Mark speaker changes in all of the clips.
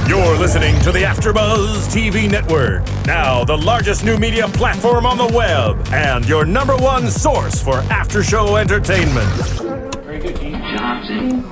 Speaker 1: You're listening to the AFTERBUZZ TV network, now the largest new media platform on the web, and your #1 source for after-show entertainment.
Speaker 2: Very good, Dean Johnson.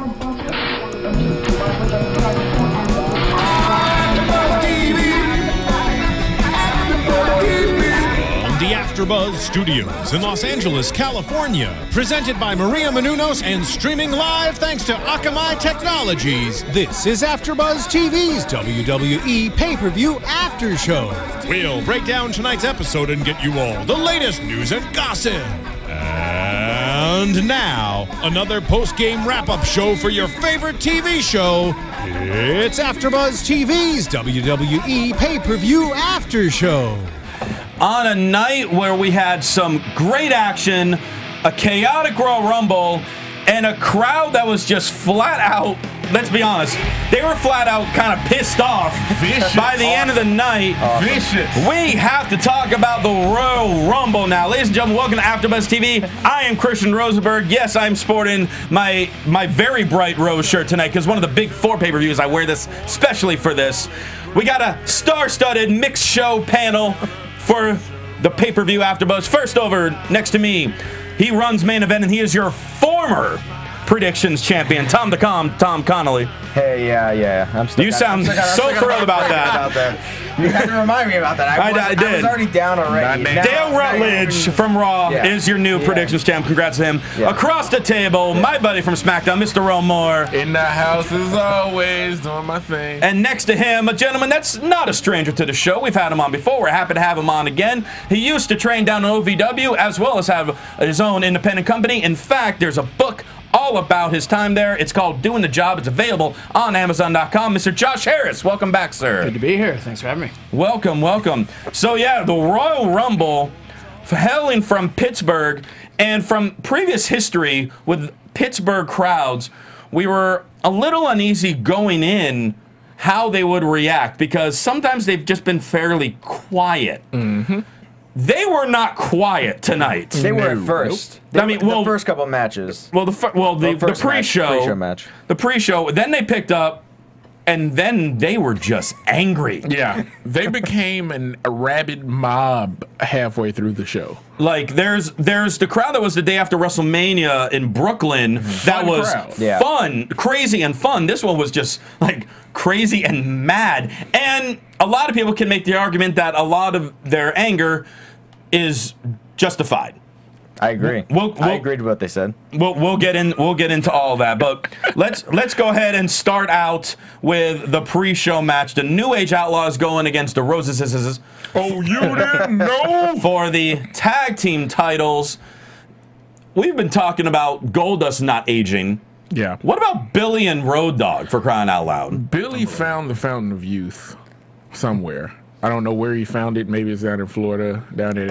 Speaker 3: The AFTERBUZZ Studios in Los Angeles, California, presented by Maria Menounos and streaming live thanks to Akamai Technologies. This is AFTERBUZZ TV's WWE pay-per-view after show. We'll break down tonight's episode and get you all the latest news and gossip. And now, another post-game wrap-up show for your favorite TV show. It's AFTERBUZZ TV's WWE pay-per-view after show.
Speaker 4: On a night where we had some great action, a chaotic Royal Rumble, and a crowd that was just flat out, let's be honest, they were flat out kind of pissed off by the end of the night.
Speaker 5: Vicious.
Speaker 4: We have to talk about the Royal Rumble now. Ladies and gentlemen, welcome to AFTERBUZZ TV. I am Christian Rosenberg. Yes, I'm sporting my very bright rose shirt tonight because one of the big 4 pay-per-views, I wear this especially for this. We got a star-studded mixed show panel for the pay-per-view AFTERBUZZ. First over next to me, he runs main event, and he is your former predictions champion, Tom Connolly.
Speaker 6: Hey, yeah.
Speaker 4: You sound so thrilled about that.
Speaker 6: You had to remind me about that.
Speaker 4: I did.
Speaker 6: I was already down already.
Speaker 4: Dale Rutledge from Raw is your new predictions champ. Congrats to him.
Speaker 6: Yeah.
Speaker 4: Across the table, my buddy from SmackDown, Mr. Romore.
Speaker 5: In the house as always, doing my thing.
Speaker 4: And next to him, a gentleman that's not a stranger to the show. We've had him on before. We're happy to have him on again. He used to train down in OVW as well as have his own independent company. In fact, there's a book all about his time there. It's called Doing the Job. It's available on Amazon.com. Mr. Josh Harris, welcome back, sir.
Speaker 7: Good to be here. Thanks for having me.
Speaker 4: Welcome, welcome. So yeah, the Royal Rumble, hailing from Pittsburgh, and from previous history with Pittsburgh crowds, we were a little uneasy going in how they would react because sometimes they've just been fairly quiet. Mm-hmm. They were not quiet tonight.
Speaker 6: They were at first.
Speaker 4: I mean, well,
Speaker 6: the first couple matches.
Speaker 4: Well, the pre-show. The pre-show. Then they picked up, and then they were just angry.
Speaker 5: Yeah, they became a rabid mob halfway through the show.
Speaker 4: Like there's the crowd that was the day after WrestleMania in Brooklyn. That was fun, crazy, and fun. This one was just like crazy and mad. And a lot of people can make the argument that a lot of their anger is justified.
Speaker 6: I agree. I agreed with what they said.
Speaker 4: We'll get into all that, but let's go ahead and start out with the pre-show match. The New Age Outlaws going against the Roses.
Speaker 5: Oh, you didn't know?
Speaker 4: For the tag team titles. We've been talking about Goldust not aging.
Speaker 5: Yeah.
Speaker 4: What about Billy and Road Dogg, for crying out loud?
Speaker 5: Billy found the fountain of youth somewhere. I don't know where he found it. Maybe it's down in Florida, down at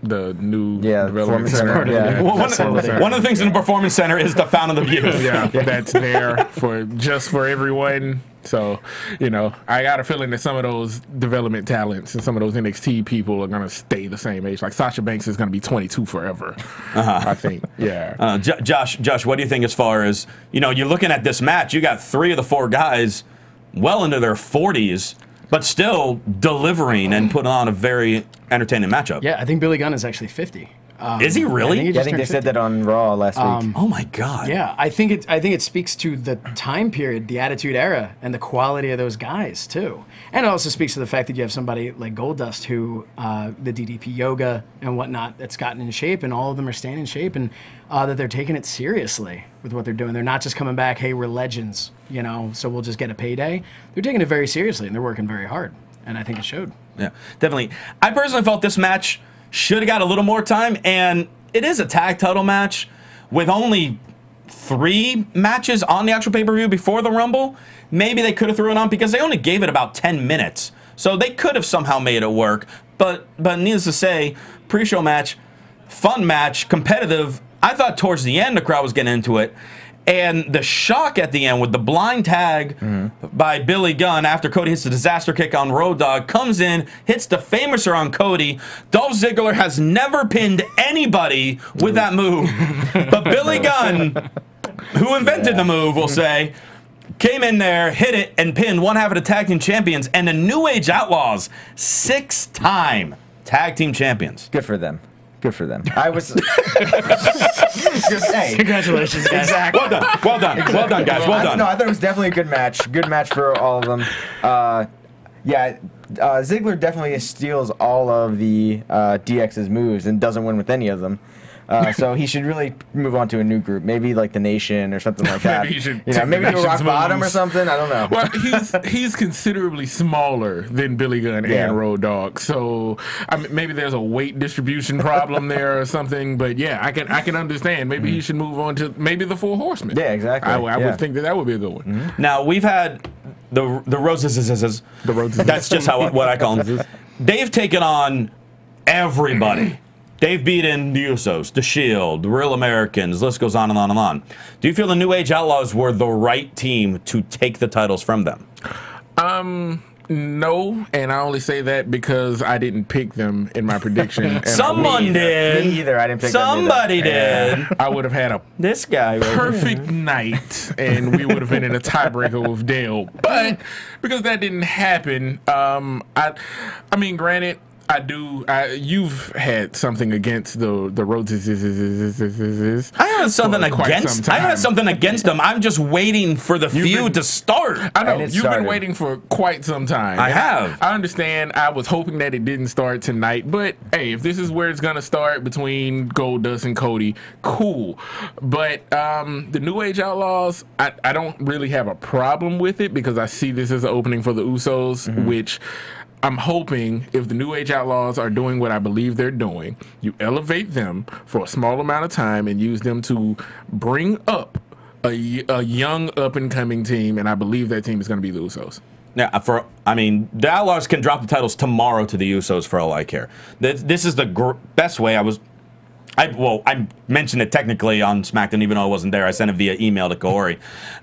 Speaker 5: the new development center.
Speaker 4: Yeah. Well, one of the things in the performance center is the fountain of youth.
Speaker 5: Yeah, that's there for everyone. So, you know, I got a feeling that some of those development talents and some of those NXT people are going to stay the same age. Like Sasha Banks is going to be 22 forever, I think. Yeah.
Speaker 4: Josh, what do you think as far as, you know, you're looking at this match, you got 3 of the 4 guys well into their 40s, but still delivering and putting on a very entertaining matchup.
Speaker 7: Yeah, I think Billy Gunn is actually 50.
Speaker 4: Is he really?
Speaker 6: I think they said that on Raw last week.
Speaker 4: Oh my God!
Speaker 7: Yeah, I think it speaks to the time period, the Attitude Era, and the quality of those guys too. And it also speaks to the fact that you have somebody like Goldust, who the DDP yoga and whatnot, that's gotten in shape, and all of them are staying in shape, and that they're taking it seriously with what they're doing. They're not just coming back, hey, we're legends, you know, so we'll just get a payday. They're taking it very seriously, and they're working very hard, and I think it showed.
Speaker 4: Yeah, definitely. I personally felt this match should have got a little more time, and it is a tag title match with only 3 matches on the actual pay-per-view before the Rumble. Maybe they could have thrown it on because they only gave it about 10 minutes. So they could have somehow made it work. But needless to say, pre-show match, fun match, competitive. I thought towards the end the crowd was getting into it. And the shock at the end with the blind tag by Billy Gunn after Cody hits the disaster kick on Road Dogg, comes in, hits the Famouser on Cody. Dolph Ziggler has never pinned anybody with that move. But Billy Gunn, who invented the move, we'll say, came in there, hit it, and pinned one half of the tag team champions and the New Age Outlaws, 6-time tag team champions.
Speaker 6: Good for them. Good for them. I was. Hey,
Speaker 7: Congratulations, guys.
Speaker 6: exactly.
Speaker 4: Well done. Well done. Well done, guys. Well done.
Speaker 6: No, I thought it was definitely a good match. Good match for all of them. Ziggler definitely steals all of the DX's moves and doesn't win with any of them. So he should really move on to a new group, maybe like the Nation or something like that.
Speaker 5: Maybe he should
Speaker 6: maybe do Rock Bottom or something. I don't know.
Speaker 5: Well, he's considerably smaller than Billy Gunn and Road Dogg, so maybe there's a weight distribution problem there or something. But yeah, I can understand. Maybe he should move on to maybe the Four Horsemen.
Speaker 6: Yeah, exactly.
Speaker 5: I would think that would be a good one.
Speaker 4: Now we've had the Roses. The Roses. That's just what I call them. They've taken on everybody. They've beaten the Usos, The Shield, the Real Americans, the list goes on and on and on. Do you feel the New Age Outlaws were the right team to take the titles from them?
Speaker 5: No, and I only say that because I didn't pick them in my prediction. And
Speaker 4: Someone did.
Speaker 6: Me either. I didn't pick them either.
Speaker 4: Somebody did.
Speaker 5: I would have had a
Speaker 4: This guy.
Speaker 5: perfect night, and we would have been in a tiebreaker with Dale. But because that didn't happen, I mean, granted, you've had something against the Roses.
Speaker 4: I have something against them. I'm just waiting for the feud to start.
Speaker 5: I know you've been waiting for quite some time.
Speaker 4: I have.
Speaker 5: I understand. I was hoping that it didn't start tonight, but hey, if this is where it's gonna start between Goldust and Cody, cool. But the New Age Outlaws, I don't really have a problem with it because I see this as an opening for the Usos, which I'm hoping if the New Age Outlaws are doing what I believe they're doing, you elevate them for a small amount of time and use them to bring up a young up-and-coming team, and I believe that team is going to be the Usos.
Speaker 4: Yeah, the Outlaws can drop the titles tomorrow to the Usos for all I care. This is the best way. I mentioned it technically on SmackDown, even though I wasn't there. I sent it via email to Corey.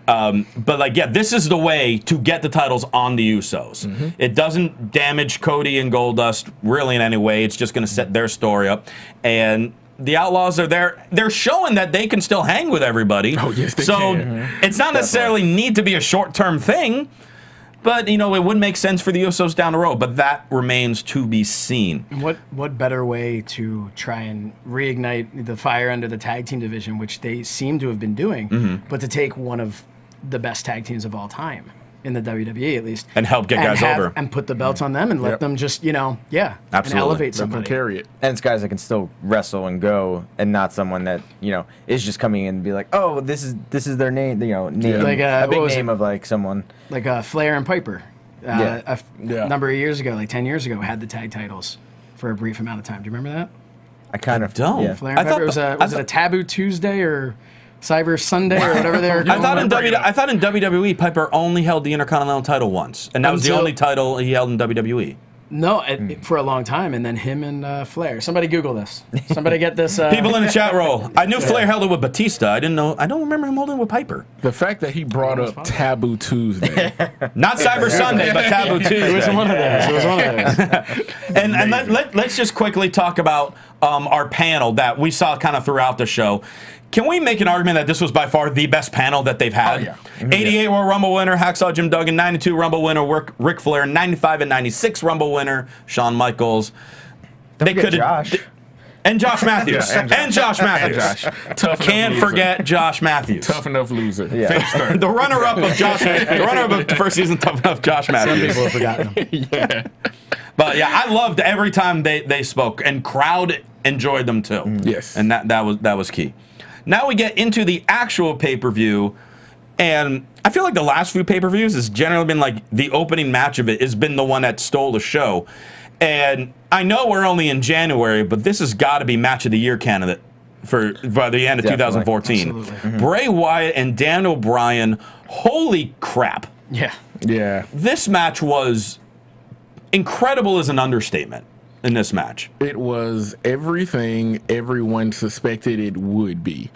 Speaker 4: This is the way to get the titles on the Usos. It doesn't damage Cody and Goldust really in any way. It's just going to set their story up. And the Outlaws are there. They're showing that they can still hang with everybody.
Speaker 5: Oh, yes, they can.
Speaker 4: It's not necessarily need to be a short-term thing. But, it would make sense for the Usos down the road, but that remains to be seen.
Speaker 7: What better way to try and reignite the fire under the tag team division, which they seem to have been doing, but to take one of the best tag teams of all time, in the WWE at least.
Speaker 4: And help get guys over.
Speaker 7: And put the belts on them and let them just,
Speaker 4: Absolutely.
Speaker 7: and elevate somebody.
Speaker 5: Let them carry it.
Speaker 6: And it's guys that can still wrestle and go, and not someone that is just coming in and be like, oh, this is their name, name,
Speaker 7: Like,
Speaker 6: a big name of like someone
Speaker 7: like Flair and Piper. A number of years ago, like 10 years ago, had the tag titles for a brief amount of time. Do you remember that?
Speaker 6: I kind of
Speaker 4: don't.
Speaker 6: Yeah.
Speaker 7: Flair and Piper. Was it a Taboo Tuesday or Cyber Sunday or whatever they were calling it?
Speaker 4: I thought in WWE, Piper only held the Intercontinental title once, and that was the only title he held in WWE.
Speaker 7: No, for a long time, and then him and Flair. Somebody Google this. Somebody get this.
Speaker 4: People in the chat roll. I knew Flair held it with Batista. I don't remember him holding it with Piper.
Speaker 5: The fact that he brought up Taboo Tuesday.
Speaker 4: Not Cyber Sunday, but Taboo Tuesday.
Speaker 7: It was one of those.
Speaker 4: And let's just quickly talk about our panel that we saw kind of throughout the show. Can we make an argument that this was by far the best panel that they've had?
Speaker 5: Oh, yeah.
Speaker 4: 88 Royal Rumble winner, Hacksaw Jim Duggan. 92 Rumble winner, Ric Flair. 95 and 96 Rumble winner, Shawn Michaels.
Speaker 6: They could Josh.
Speaker 4: And Josh Matthews. And Josh Matthews. Can't forget Josh Matthews.
Speaker 5: Tough enough loser.
Speaker 6: Yeah.
Speaker 4: The runner-up of Josh. The runner-up of the first season, Tough Enough Josh Matthews.
Speaker 7: Some people have forgotten him.
Speaker 4: But yeah, I loved every time they spoke, and crowd enjoyed them too.
Speaker 5: Yes,
Speaker 4: and that was key. Now we get into the actual pay-per-view, and I feel like the last few pay-per-views has generally been like the opening match of it has been the one that stole the show. And I know we're only in January, but this has got to be match of the year candidate by the end of 2014.
Speaker 7: Absolutely.
Speaker 4: Bray Wyatt and Daniel Bryan. Holy crap!
Speaker 5: Yeah.
Speaker 4: This match was incredible as an understatement. In this match,
Speaker 5: it was everything everyone suspected it would be.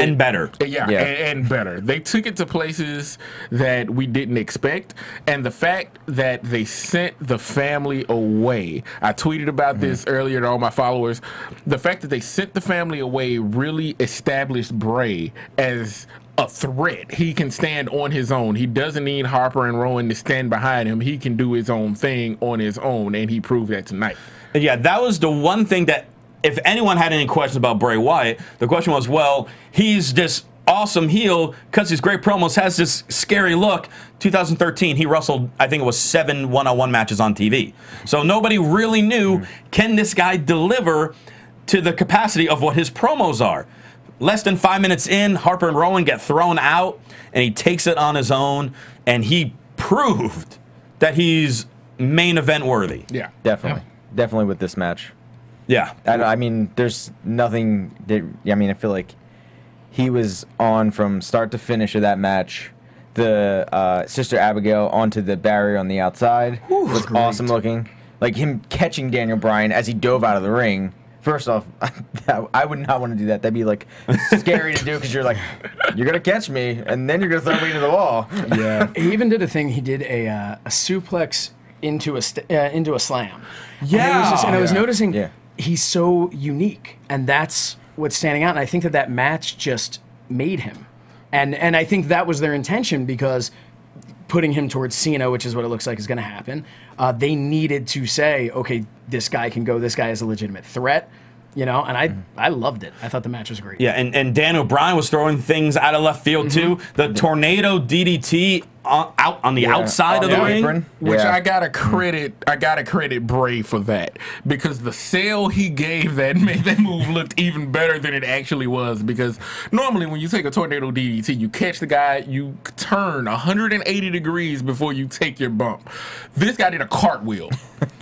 Speaker 4: And better.
Speaker 5: Yeah, and better. They took it to places that we didn't expect. And the fact that they sent the family away, I tweeted about this earlier to all my followers. The fact that they sent the family away really established Bray as a threat. He can stand on his own. He doesn't need Harper and Rowan to stand behind him. He can do his own thing on his own, and he proved that tonight.
Speaker 4: Yeah, that was the one thing that, if anyone had any questions about Bray Wyatt, the question was, well, he's this awesome heel because his great promos, has this scary look. 2013, he wrestled, I think it was 7 one-on-one matches on TV. So nobody really knew, can this guy deliver to the capacity of what his promos are? Less than 5 minutes in, Harper and Rowan get thrown out, and he takes it on his own, and he proved that he's main event worthy.
Speaker 5: Yeah.
Speaker 6: Definitely. Definitely with this match.
Speaker 4: Yeah.
Speaker 6: I mean, there's nothing that, I mean, I feel like he was on from start to finish of that match. The Sister Abigail onto the barrier on the outside was awesome looking. Like him catching Daniel Bryan as he dove out of the ring. First off, I would not want to do that. That'd be like scary to do because you're like, you're going to catch me and then you're going to throw me into the wall.
Speaker 7: Yeah. He even did a thing. He did a suplex into a slam.
Speaker 4: Yeah.
Speaker 7: And I was noticing he's so unique, and that's what's standing out. And I think that match just made him, and I think that was their intention, because putting him towards Cena, which is what it looks like is going to happen, they needed to say, okay, this guy can go. This guy is a legitimate threat. You know, and I loved it. I thought the match was great.
Speaker 4: Yeah, and Daniel Bryan was throwing things out of left field too. The tornado DDT out on the outside of the ring,
Speaker 6: apron.
Speaker 5: Which I gotta credit Bray for that, because the sale he gave that made that move looked even better than it actually was. Because normally when you take a tornado DDT, you catch the guy, you turn 180 degrees before you take your bump. This guy did a cartwheel.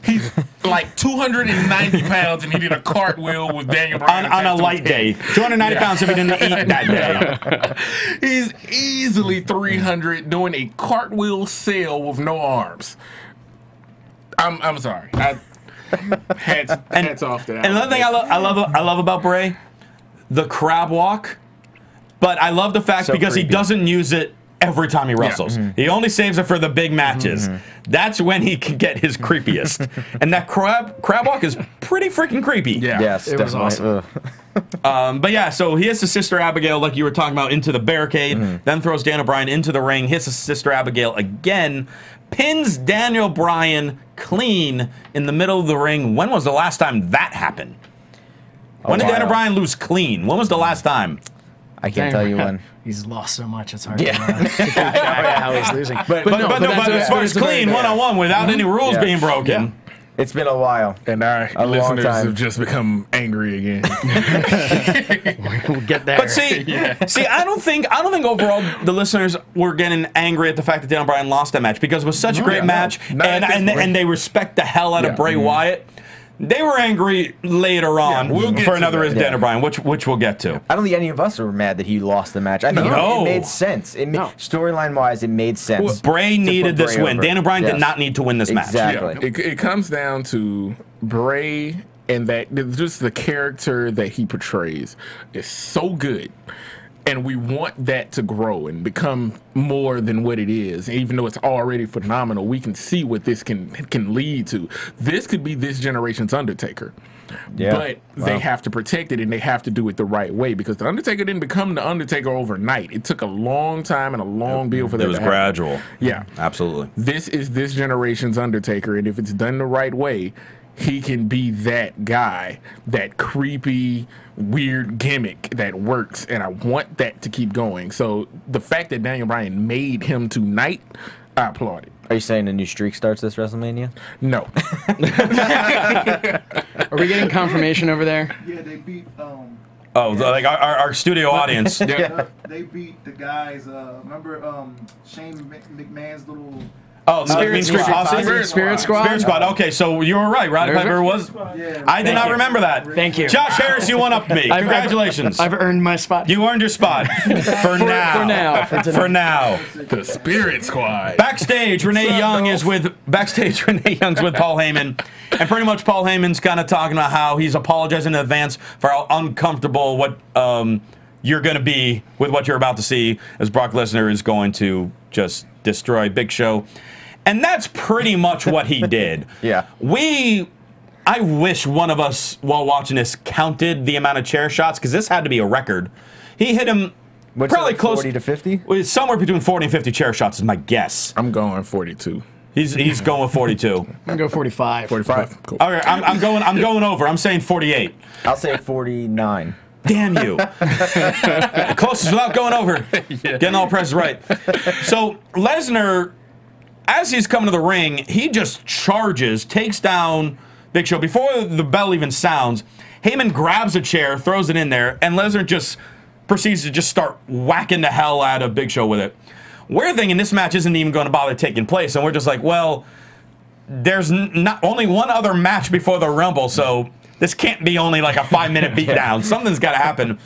Speaker 5: He's like 290 pounds, and he did a cartwheel with Daniel Bryan
Speaker 4: on a light day. 290 pounds if he didn't eat that day.
Speaker 5: He's easily 300 doing a cartwheel sail with no arms. I'm sorry. Hats off to that.
Speaker 4: And another thing I love about Bray, the crab walk. But I love the fact because he doesn't use it every time he wrestles. He only saves it for the big matches. That's when he can get his creepiest. And that crab walk is pretty freaking creepy.
Speaker 5: Yeah.
Speaker 6: Yes,
Speaker 7: It was awesome.
Speaker 4: But yeah, so he hits his Sister Abigail, like you were talking about, into the barricade, then throws Daniel Bryan into the ring, hits his Sister Abigail again, pins Daniel Bryan clean in the middle of the ring. When was the last time that happened? When did Daniel Bryan lose clean? When was the last time?
Speaker 6: I can't tell you when.
Speaker 7: He's lost so much, it's hard to keep track of how he's losing.
Speaker 4: But as far as clean, one-on-one, without any rules being broken.
Speaker 6: It's been a while.
Speaker 5: And our listeners have just become angry again.
Speaker 7: We'll get there.
Speaker 4: But see, I don't think overall the listeners were getting angry at the fact that Daniel Bryan lost that match, because it was such a great match, and they respect the hell out of Bray Wyatt. They were angry later on for another Daniel Bryan, which we'll get to.
Speaker 6: I don't think any of us were mad that he lost the match. I think it made sense. Storyline-wise, it made sense.
Speaker 4: Well, Bray needed this win. Daniel Bryan did not need to win this match.
Speaker 5: Yeah. It comes down to Bray, and that just the character that he portrays is so good. And we want that to grow and become more than what it is. Even though it's already phenomenal, we can see what this can lead to. This could be this generation's Undertaker. Yeah. But they have to protect it, and they have to do it the right way, because the Undertaker didn't become the Undertaker overnight. It took a long time and a long build for that to happen.
Speaker 4: It was gradual.
Speaker 5: Yeah.
Speaker 4: Absolutely.
Speaker 5: This is this generation's Undertaker, and if it's done the right way, he can be that guy, that creepy, weird gimmick that works, and I want that to keep going. So the fact that Daniel Bryan made him tonight, I applaud it.
Speaker 6: Are you saying a new streak starts this WrestleMania?
Speaker 5: No.
Speaker 7: Are we getting confirmation over there?
Speaker 2: Yeah, they beat.
Speaker 4: Like our studio audience.
Speaker 2: They beat the guys. Remember Shane McMahon's little.
Speaker 4: Oh, Spirit Squad.
Speaker 7: Spirit Squad.
Speaker 4: Okay, so you were right. Roddy Piper was.
Speaker 2: Yeah,
Speaker 4: I did not remember that.
Speaker 7: Thank you.
Speaker 4: Josh Harris, you one up me. Congratulations.
Speaker 7: I've earned my spot.
Speaker 4: You earned your spot for now. For now.
Speaker 5: The Spirit Squad.
Speaker 4: Backstage, Renee Young's with Paul Heyman, and pretty much Paul Heyman's kind of talking about how he's apologizing in advance for how uncomfortable what you're going to be with what you're about to see, as Brock Lesnar is going to just destroy Big Show. And that's pretty much what he did.
Speaker 6: Yeah.
Speaker 4: I wish one of us, while watching this, counted the amount of chair shots, because this had to be a record. He hit him probably close
Speaker 6: 40 to 50?
Speaker 4: Somewhere between 40 and 50 chair shots is my guess.
Speaker 5: I'm going 42.
Speaker 4: He's going with 42.
Speaker 7: I'm gonna go 45.
Speaker 5: 45. Cool.
Speaker 4: All right, I'm going over. I'm saying 48.
Speaker 6: I'll say 49.
Speaker 4: Damn you. Closest without going over. Getting all press right. So Lesnar, as he's coming to the ring, he just charges, takes down Big Show. Before the bell even sounds, Heyman grabs a chair, throws it in there, and Lesnar just proceeds to just start whacking the hell out of Big Show with it. We're thinking this match isn't even going to bother taking place, and we're just like, well, there's not only one other match before the Rumble, so this can't be only like a 5-minute beatdown. Something's got to happen.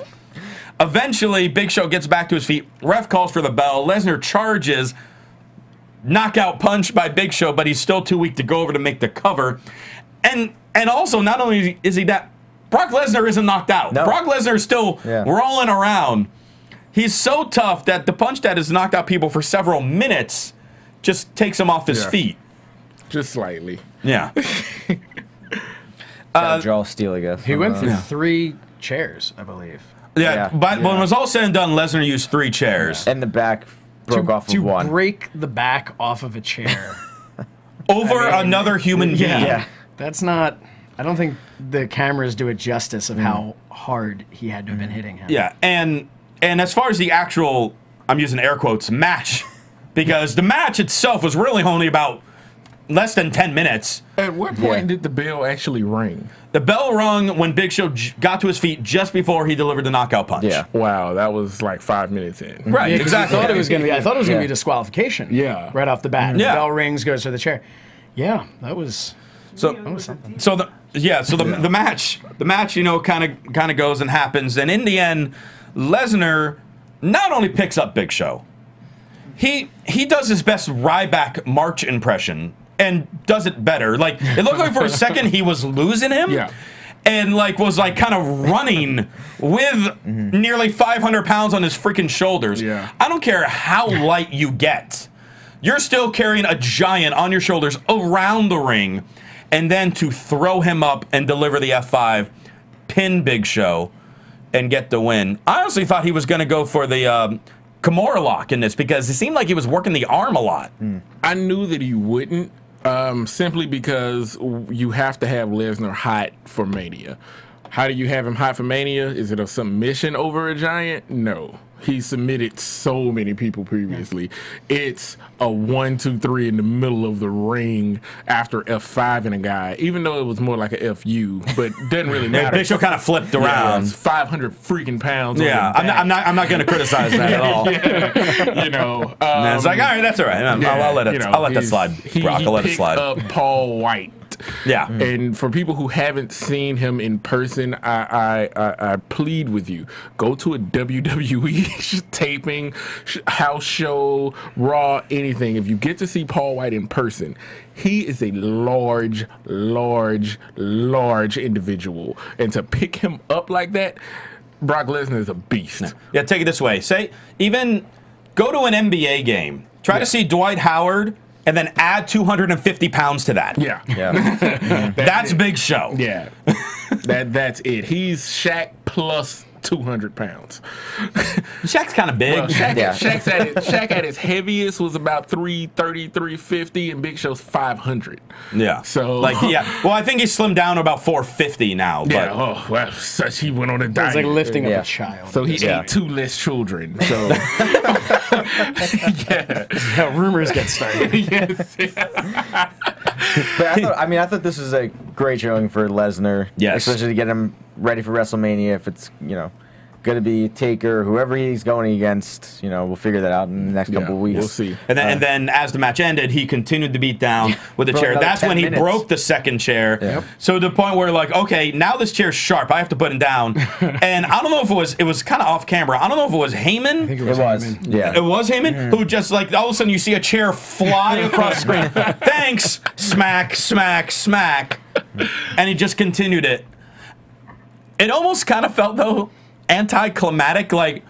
Speaker 4: Eventually, Big Show gets back to his feet. Ref calls for the bell. Lesnar charges. Knockout punch by Big Show, but he's still too weak to go over to make the cover. And also, not only is he that, Brock Lesnar isn't knocked out.
Speaker 6: No.
Speaker 4: Brock Lesnar is still rolling around. He's so tough that the punch that has knocked out people for several minutes just takes him off his feet.
Speaker 5: Just slightly.
Speaker 4: Yeah.
Speaker 6: Draw steel, I guess.
Speaker 7: He went through 3 chairs, I believe.
Speaker 4: Yeah, but when it was all said and done, Lesnar used 3 chairs.
Speaker 6: And the back broke off of one.
Speaker 7: To break the back off of a chair.
Speaker 4: Over another human being.
Speaker 6: Yeah.
Speaker 7: That's not... I don't think the cameras do it justice of how hard he had to have been hitting him.
Speaker 4: Yeah, and as far as the actual, I'm using air quotes, match, because the match itself was really only about less than 10 minutes.
Speaker 5: At what point did the bell actually ring?
Speaker 4: The bell rung when Big Show got to his feet just before he delivered the knockout punch.
Speaker 6: Yeah.
Speaker 5: Wow, that was like 5 minutes in.
Speaker 4: Right, exactly.
Speaker 7: I thought it was going to be a disqualification.
Speaker 5: Yeah.
Speaker 7: Right off the bat.
Speaker 4: Yeah.
Speaker 7: The bell rings, goes for the chair. Yeah, that was something.
Speaker 4: So the match, you know, kind of goes and happens, and in the end, Lesnar not only picks up Big Show, he does his best Ryback March impression and does it better. Like, it looked like for a second he was losing him.
Speaker 5: Yeah.
Speaker 4: And was kind of running with nearly 500 pounds on his freaking shoulders.
Speaker 5: Yeah.
Speaker 4: I don't care how light you get. You're still carrying a giant on your shoulders around the ring, and then to throw him up and deliver the F5, pin Big Show, and get the win. I honestly thought he was going to go for the Kimura lock in this, because it seemed like he was working the arm a lot.
Speaker 5: I knew that he wouldn't, simply because you have to have Lesnar hot for Mania. How do you have him hot for Mania? Is it a submission over a giant? No. He submitted so many people previously. It's a 1, 2, 3 in the middle of the ring after F5 in a guy, even though it was more like a FU, but doesn't really matter.
Speaker 4: Big Show kind of flipped around.
Speaker 5: It's 500 freaking pounds.
Speaker 4: Yeah, I'm not going to criticize that at all.
Speaker 5: You know,
Speaker 4: And it's like, all right, that's all right. I'll let it. I'll let that slide, Brock. I'll let it slide.
Speaker 5: Up Paul Wyatt.
Speaker 4: Yeah.
Speaker 5: And for people who haven't seen him in person, I plead with you, go to a WWE taping, house show, Raw, anything. If you get to see Paul Wyatt in person, he is a large individual. And to pick him up like that, Brock Lesnar is a beast.
Speaker 4: Yeah, take it this way. Even go to an NBA game. Try to see Dwight Howard, and then add 250 pounds to that.
Speaker 5: Yeah.
Speaker 4: That's Big Show.
Speaker 5: Yeah. That's it. He's Shaq plus 200 pounds.
Speaker 4: Shaq's kind of big.
Speaker 5: Well, Shaq at his heaviest was about 330, 350, and Big Show's 500.
Speaker 4: Yeah.
Speaker 5: So
Speaker 4: well, I think he's slimmed down to about 450 now.
Speaker 5: Yeah.
Speaker 4: But
Speaker 5: Oh well, such he went on a diet.
Speaker 7: It's like lifting up a child.
Speaker 5: So he ate 2 less children. So
Speaker 7: How rumors get started.
Speaker 5: yes.
Speaker 6: But I thought this was a great showing for Lesnar.
Speaker 4: Yes.
Speaker 6: Especially to get him ready for WrestleMania. If it's, going to be Taker, whoever he's going against, we'll figure that out in the next couple of weeks.
Speaker 5: We'll see.
Speaker 4: And then as the match ended, he continued to beat down with the
Speaker 6: For
Speaker 4: chair.
Speaker 6: another
Speaker 4: That's
Speaker 6: 10
Speaker 4: when he
Speaker 6: minutes.
Speaker 4: broke the second chair.
Speaker 6: Yep.
Speaker 4: So to the point where okay, now this chair's sharp. I have to put it down. And I don't know if it was kind of off camera. I don't know if it was Heyman.
Speaker 7: I think
Speaker 6: It was.
Speaker 7: Heyman.
Speaker 6: Yeah.
Speaker 4: It was Heyman who just all of a sudden you see a chair fly across the screen. Thanks, smack, smack, smack, and he just continued it. It almost kind of felt though anticlimactic. Like,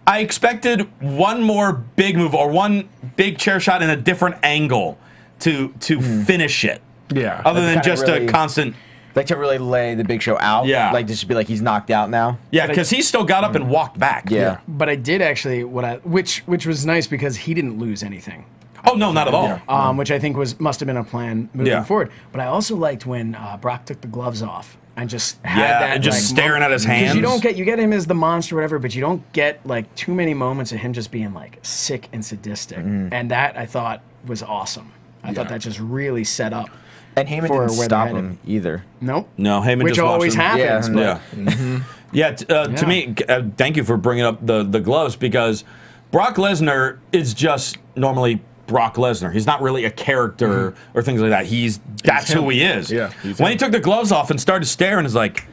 Speaker 4: I expected one more big move or one big chair shot in a different angle to finish it.
Speaker 5: Yeah.
Speaker 4: Other than just
Speaker 6: really,
Speaker 4: a constant.
Speaker 6: Like to really lay the Big Show out.
Speaker 4: Yeah.
Speaker 6: Like just be like he's knocked out now.
Speaker 4: Yeah, because he still got up and walked back.
Speaker 6: Yeah.
Speaker 7: But I did actually which was nice because he didn't lose anything.
Speaker 4: Oh no, not at all.
Speaker 7: Which I think must have been a plan moving
Speaker 4: Yeah.
Speaker 7: forward. But I also liked when Brock took the gloves off and just had
Speaker 4: Yeah,
Speaker 7: that
Speaker 4: and just staring at his hands.
Speaker 7: Because you get him as the monster, or whatever, but you don't get like too many moments of him just being like sick and sadistic, and that I thought was awesome. I thought that just really set up.
Speaker 6: And Heyman
Speaker 7: For
Speaker 6: didn't
Speaker 7: where
Speaker 6: stop
Speaker 7: they're
Speaker 6: him either.
Speaker 7: Nope.
Speaker 4: No, Heyman
Speaker 7: Which
Speaker 4: just watched
Speaker 7: always
Speaker 4: him.
Speaker 7: happens.
Speaker 6: Yeah.
Speaker 7: but-
Speaker 4: Yeah. To me, thank you for bringing up the gloves, because Brock Lesnar is just normally Brock Lesnar. He's not really a character or things like that. That's who he is.
Speaker 5: Yeah,
Speaker 4: When he took the gloves off and started staring, it's like,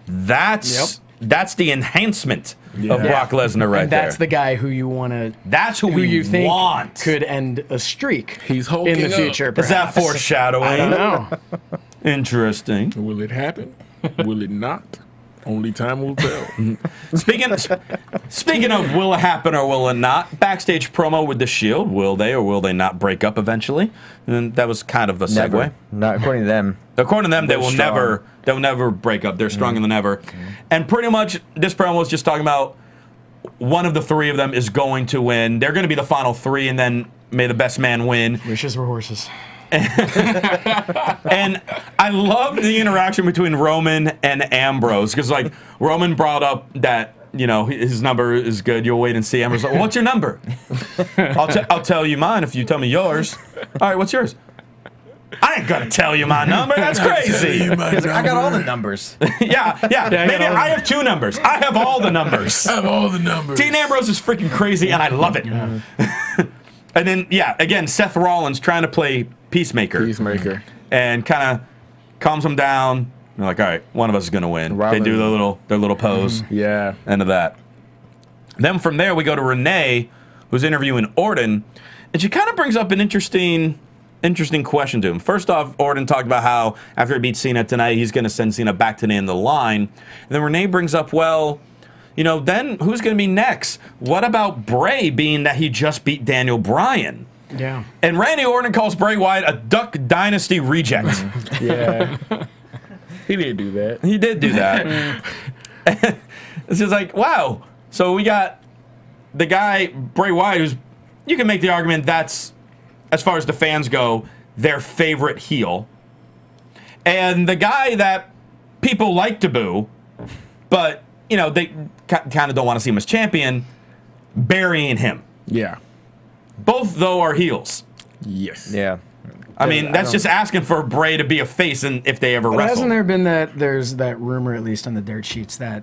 Speaker 4: that's the enhancement of Brock Lesnar right
Speaker 7: and that's
Speaker 4: there.
Speaker 7: the guy who you want to.
Speaker 4: That's who
Speaker 7: Who
Speaker 4: we
Speaker 7: you think
Speaker 4: want.
Speaker 7: could end a streak
Speaker 5: He's
Speaker 7: in
Speaker 5: hulking
Speaker 7: the
Speaker 5: up.
Speaker 7: future.
Speaker 4: Is that
Speaker 7: perhaps.
Speaker 4: foreshadowing?
Speaker 7: I don't know.
Speaker 4: Interesting.
Speaker 5: Will it happen? Will it not? Only time will tell.
Speaker 4: Speaking of will it happen or will it not, backstage promo with the Shield, will they or will they not break up eventually? And that was kind of a segue.
Speaker 6: Never. Not according to them.
Speaker 4: According to them,
Speaker 6: They'll
Speaker 4: never break up. They're stronger than ever. And pretty much this promo was just talking about one of the three of them is going to win. They're going to be the final three, and then may the best man win.
Speaker 7: Wishes were horses.
Speaker 4: And I loved the interaction between Roman and Ambrose, because like Roman brought up that, you know, his number is good. You'll wait and see. Ambrose like, well, what's your number? I'll tell you mine if you tell me yours. All right, what's yours? I ain't gonna tell you my number. That's crazy.
Speaker 6: He's like, I got all the numbers.
Speaker 4: Yeah. Maybe I have two numbers. I have all the numbers.
Speaker 5: I have all the numbers.
Speaker 4: Dean Ambrose is freaking crazy, and I love it. And then, again, Seth Rollins trying to play peacemaker. And kind of calms him down. They're like, all right, one of us is going to win.
Speaker 5: Rollins.
Speaker 4: They do their little pose.
Speaker 5: Yeah.
Speaker 4: End of that. Then from there, we go to Renee, who's interviewing Orton. And she kind of brings up an interesting question to him. First off, Orton talked about how after he beats Cena tonight, he's going to send Cena back to the end of the line. And then Renee brings up, well, you know, then who's going to be next? What about Bray, being that he just beat Daniel Bryan?
Speaker 7: Yeah.
Speaker 4: And Randy Orton calls Bray Wyatt a Duck Dynasty reject.
Speaker 5: Yeah. He did do that.
Speaker 4: He did do that. It's just like, wow. So we got the guy, Bray Wyatt, who's, you can make the argument that's, as far as the fans go, their favorite heel. And the guy that people like to boo, but, you know, they kind of don't want to see him as champion, burying him.
Speaker 5: Yeah.
Speaker 4: Both, though, are heels.
Speaker 5: Yes.
Speaker 6: Yeah.
Speaker 4: I mean, that's just asking for Bray to be a face, and if they ever
Speaker 7: But
Speaker 4: wrestle.
Speaker 7: hasn't there been there's that rumor, at least on the dirt sheets, that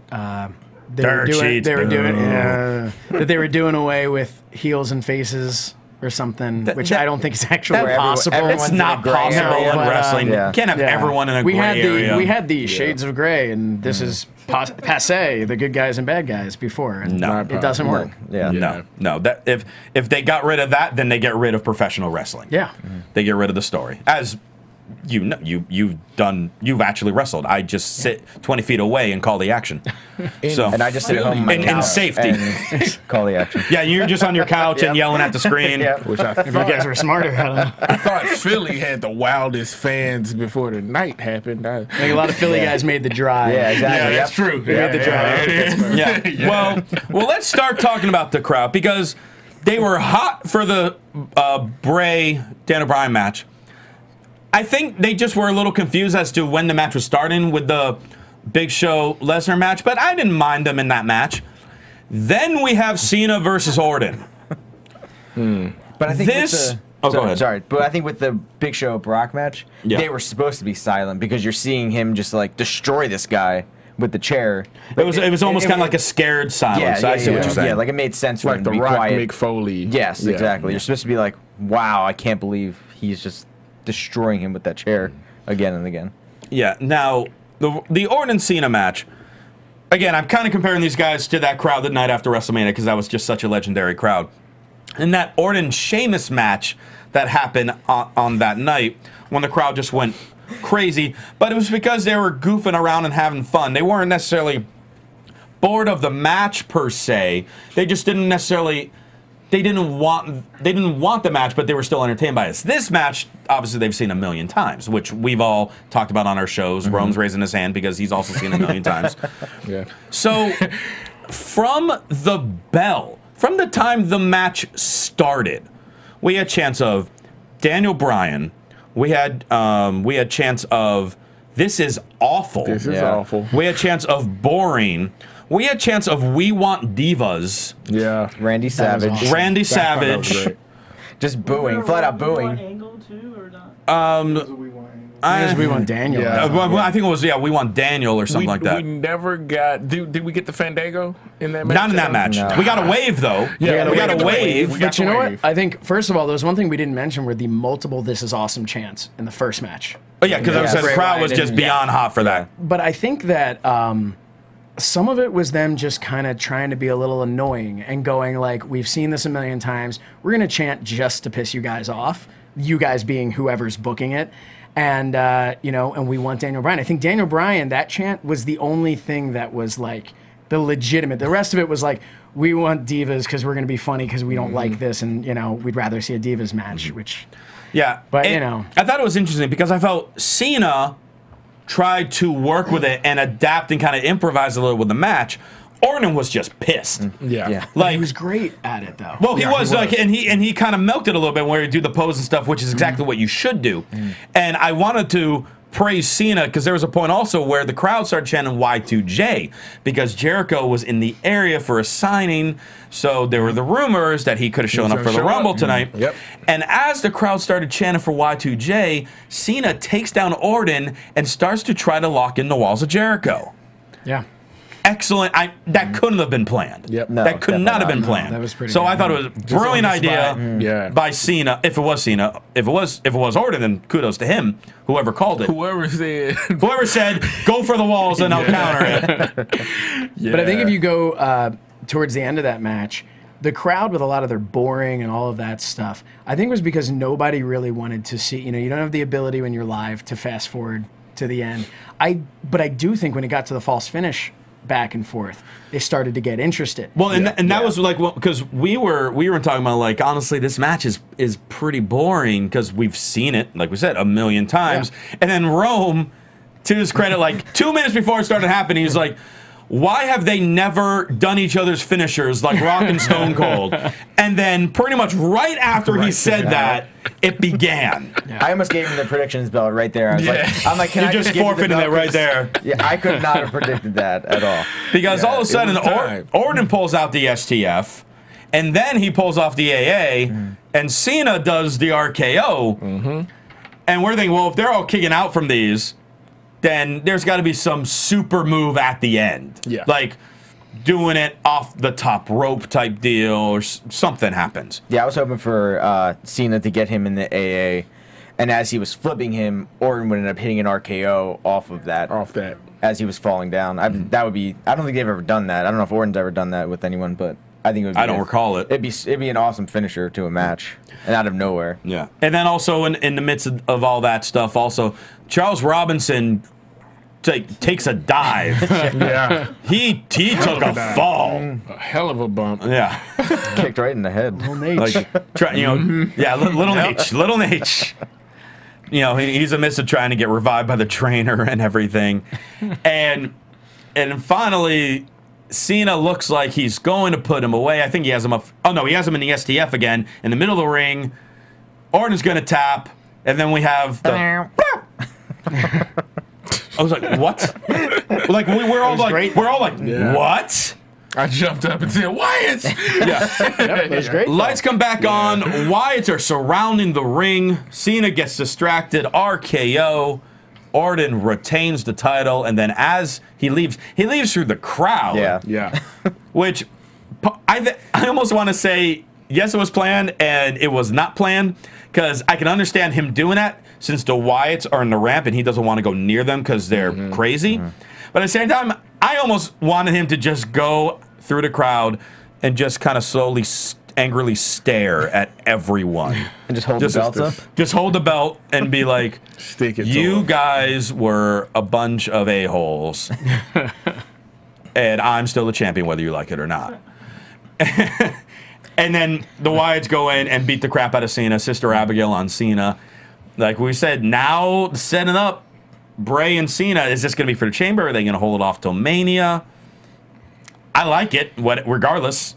Speaker 7: they
Speaker 4: Dirt sheets,
Speaker 7: were doing
Speaker 4: boo.
Speaker 7: that they were doing away with heels and faces or something, which I don't think is actually
Speaker 6: Where
Speaker 7: possible.
Speaker 6: everyone's
Speaker 4: It's
Speaker 6: in
Speaker 4: not
Speaker 6: a gray
Speaker 4: possible
Speaker 6: area.
Speaker 4: in
Speaker 7: but,
Speaker 4: wrestling.
Speaker 6: yeah.
Speaker 4: You can't have
Speaker 7: Yeah.
Speaker 4: everyone in a
Speaker 7: we
Speaker 4: gray
Speaker 7: had
Speaker 4: area.
Speaker 7: We had the shades of gray, and this is passe, the good guys and bad guys before, and
Speaker 4: No.
Speaker 7: it doesn't work.
Speaker 6: Yeah.
Speaker 4: No. That if they got rid of that, then they get rid of professional wrestling.
Speaker 7: Yeah.
Speaker 4: They get rid of the story. As you know, you've actually wrestled. I just sit 20 feet away and call the action. So
Speaker 6: And I just sit at home on my
Speaker 4: in
Speaker 6: couch
Speaker 4: safety.
Speaker 6: and call the action.
Speaker 4: Yeah, you're just on your couch and yelling at the screen.
Speaker 6: Yep.
Speaker 5: Which I
Speaker 7: If you guys
Speaker 5: thought,
Speaker 7: were smarter,
Speaker 5: I thought Philly had the wildest fans before the night happened.
Speaker 7: I think a lot of Philly guys made the drive.
Speaker 6: Yeah, exactly.
Speaker 5: that's true.
Speaker 7: They made the drive.
Speaker 4: Yeah. Well, let's start talking about the crowd, because they were hot for the Bray Daniel Bryan match. I think they just were a little confused as to when the match was starting with the Big Show Lesnar match, but I didn't mind them in that match. Then we have Cena versus Orton.
Speaker 6: But I think
Speaker 4: This-
Speaker 6: with the,
Speaker 4: go ahead.
Speaker 6: Sorry, but I think with the Big Show Brock match,
Speaker 4: Yeah.
Speaker 6: they were supposed to be silent because you're seeing him just like destroy this guy with the chair.
Speaker 4: It was almost kind of like a scared silence.
Speaker 6: Yeah,
Speaker 4: I see what you're saying.
Speaker 6: Yeah, like it made sense for
Speaker 5: Like
Speaker 6: him
Speaker 5: the
Speaker 6: to be
Speaker 5: Rock
Speaker 6: quiet.
Speaker 5: Mick Foley.
Speaker 6: Yes,
Speaker 5: Yeah.
Speaker 6: exactly. You're supposed to be like, wow, I can't believe he's just destroying him with that chair again and again.
Speaker 4: Yeah. Now, the Orton Cena match, again, I'm kind of comparing these guys to that crowd the night after WrestleMania, because that was just such a legendary crowd. And that Orton Sheamus match that happened on that night, when the crowd just went crazy, but it was because they were goofing around and having fun. They weren't necessarily bored of the match per se. They just didn't necessarily. They didn't want the match, but they were still entertained by it. This match, obviously, they've seen a million times, which we've all talked about on our shows. Rome's raising his hand because he's also seen it a million times.
Speaker 5: Yeah.
Speaker 4: So, from the bell, from the time the match started, we had chance of Daniel Bryan. We had chance of this is awful.
Speaker 5: This is awful.
Speaker 4: We had chance of boring. We had chance of we want divas.
Speaker 5: Yeah.
Speaker 6: Randy Savage.
Speaker 7: awesome.
Speaker 4: Randy
Speaker 5: That was
Speaker 4: Savage.
Speaker 5: great.
Speaker 6: Just booing, flat out
Speaker 2: We want
Speaker 6: booing.
Speaker 2: Angle too or not? That's what we want Angle.
Speaker 7: Because we want Daniel.
Speaker 5: Yeah.
Speaker 4: Well, I think it was we want Daniel or something like that.
Speaker 5: We never got. Did we get the Fandango in that match?
Speaker 4: Not in that match.
Speaker 6: No.
Speaker 4: We got a wave though.
Speaker 5: Yeah,
Speaker 4: we got a wave.
Speaker 5: We got
Speaker 7: But you
Speaker 5: the
Speaker 7: know
Speaker 5: wave.
Speaker 7: what? I think, first of all, there was one thing we didn't mention were the multiple "This is awesome" chants in the first match.
Speaker 4: Oh yeah, because
Speaker 6: Yeah,
Speaker 4: the
Speaker 6: Bray
Speaker 4: crowd was
Speaker 6: Wyatt
Speaker 4: just
Speaker 6: and-
Speaker 4: beyond hot for that.
Speaker 7: But I think that some of it was them just kind of trying to be a little annoying and going like, we've seen this a million times. We're going to chant just to piss you guys off, you guys being whoever's booking it. And, and we want Daniel Bryan. I think Daniel Bryan, that chant was the only thing that was like the legitimate. The rest of it was like, we want divas because we're going to be funny because we don't like this. And, we'd rather see a divas match, which...
Speaker 4: Yeah,
Speaker 7: But,
Speaker 4: and I thought it was interesting because I felt Cena tried to work with it and adapt and kind of improvise a little with the match. Orton was just pissed.
Speaker 5: Yeah.
Speaker 6: Yeah.
Speaker 4: Like
Speaker 7: he was great at it, though.
Speaker 4: Well, he
Speaker 5: Yeah,
Speaker 4: was
Speaker 5: he
Speaker 4: like,
Speaker 5: was.
Speaker 4: and he kind of milked it a little bit where he do the pose and stuff, which is exactly what you should do. And I wanted to praise Cena because there was a point also where the crowd started chanting Y2J because Jericho was in the area for a signing, so there were the rumors that he could have shown up
Speaker 5: gonna
Speaker 4: for the
Speaker 5: show up.
Speaker 4: Rumble tonight.
Speaker 5: Yep.
Speaker 4: And as the crowd started chanting for Y2J, Cena takes down Orton and starts to try to lock in the walls of Jericho.
Speaker 7: Yeah.
Speaker 4: Excellent. That couldn't have been planned.
Speaker 5: Yep.
Speaker 6: No,
Speaker 4: That could not have been
Speaker 6: definitely
Speaker 4: planned.
Speaker 7: that was pretty
Speaker 4: so
Speaker 7: good.
Speaker 4: I thought it was a brilliant
Speaker 5: on the spot.
Speaker 4: idea
Speaker 5: Yeah.
Speaker 4: by Cena. If it was Cena, if it was Orton, then kudos to him. Whoever called it,
Speaker 5: Whoever said.
Speaker 4: whoever said, "Go for the walls," and I'll counter it.
Speaker 5: Yeah.
Speaker 7: But I think if you go towards the end of that match, the crowd with a lot of their boring and all of that stuff, I think was because nobody really wanted to see, you don't have the ability when you're live to fast forward to the end. But I do think when it got to the false finish back and forth, they started to get interested.
Speaker 4: Well, and that was like because we were talking about like honestly, this match is pretty boring because we've seen it, like we said, a million times.
Speaker 7: Yeah.
Speaker 4: And then Rome, to his credit, like 2 minutes before it started happening, he's like, why have they never done each other's finishers like Rock and Stone Cold? And then pretty much right after he said that, it began.
Speaker 6: I almost gave him the predictions bell right there. I was like, can
Speaker 4: You
Speaker 6: I
Speaker 4: just
Speaker 6: give you the
Speaker 4: forfeited
Speaker 6: bell?
Speaker 4: it right there.
Speaker 6: Yeah, I could not have predicted that at all.
Speaker 4: Because all of a sudden,
Speaker 5: was time.
Speaker 4: Orton pulls out the STF, and then he pulls off the AA, and Cena does the RKO. And we're thinking, well, if they're all kicking out from these, then there's got to be some super move at the end.
Speaker 5: Yeah.
Speaker 4: Like doing it off the top rope type deal or something happens.
Speaker 6: Yeah, I was hoping for Cena to get him in the AA, and as he was flipping him, Orton would end up hitting an RKO off of that.
Speaker 5: Off that.
Speaker 6: As he was falling down. That would be. I don't think they've ever done that. I don't know if Orton's ever done that with anyone, but I think it would. Be
Speaker 4: I don't recall it.
Speaker 6: It'd be an awesome finisher to a match, and out of nowhere.
Speaker 4: Yeah. And then also in the midst of all that stuff, also, Charles Robinson takes a dive.
Speaker 5: Yeah.
Speaker 4: He took a
Speaker 5: dive.
Speaker 4: fall.
Speaker 5: A hell of a bump.
Speaker 4: Yeah.
Speaker 6: Kicked right in the head.
Speaker 4: Like, little Nate. He's amidst of trying to get revived by the trainer and everything. And finally, Cena looks like he's going to put him away. I think he has him up. Oh, no, he has him in the STF again in the middle of the ring. Orton's going to tap. And then we have the... I was like, what? Like, we're all like,
Speaker 5: Yeah.
Speaker 4: what?
Speaker 5: I jumped up and said, Wyatt!
Speaker 4: Yeah.
Speaker 7: That was great.
Speaker 4: Lights come back on. Wyatts are surrounding the ring. Cena gets distracted. RKO. Orton retains the title. And then as he leaves through the crowd.
Speaker 6: Yeah.
Speaker 5: Yeah.
Speaker 4: Which I almost want to say, yes, it was planned and it was not planned. Because I can understand him doing that since the Wyatts are in the ramp and he doesn't want to go near them because they're crazy. But at the same time, I almost wanted him to just go through the crowd and just kind of slowly, angrily stare at everyone.
Speaker 6: And just hold the belts up?
Speaker 4: Just hold the belt and be like,
Speaker 5: Stick it to
Speaker 4: you
Speaker 5: him.
Speaker 4: guys were a bunch of a-holes. and I'm still the champion whether you like it or not. And then the Wyatts go in and beat the crap out of Cena, Sister Abigail on Cena. Like we said, now setting up Bray and Cena. Is this going to be for the Chamber? Are they going to hold it off till Mania? I like it, regardless.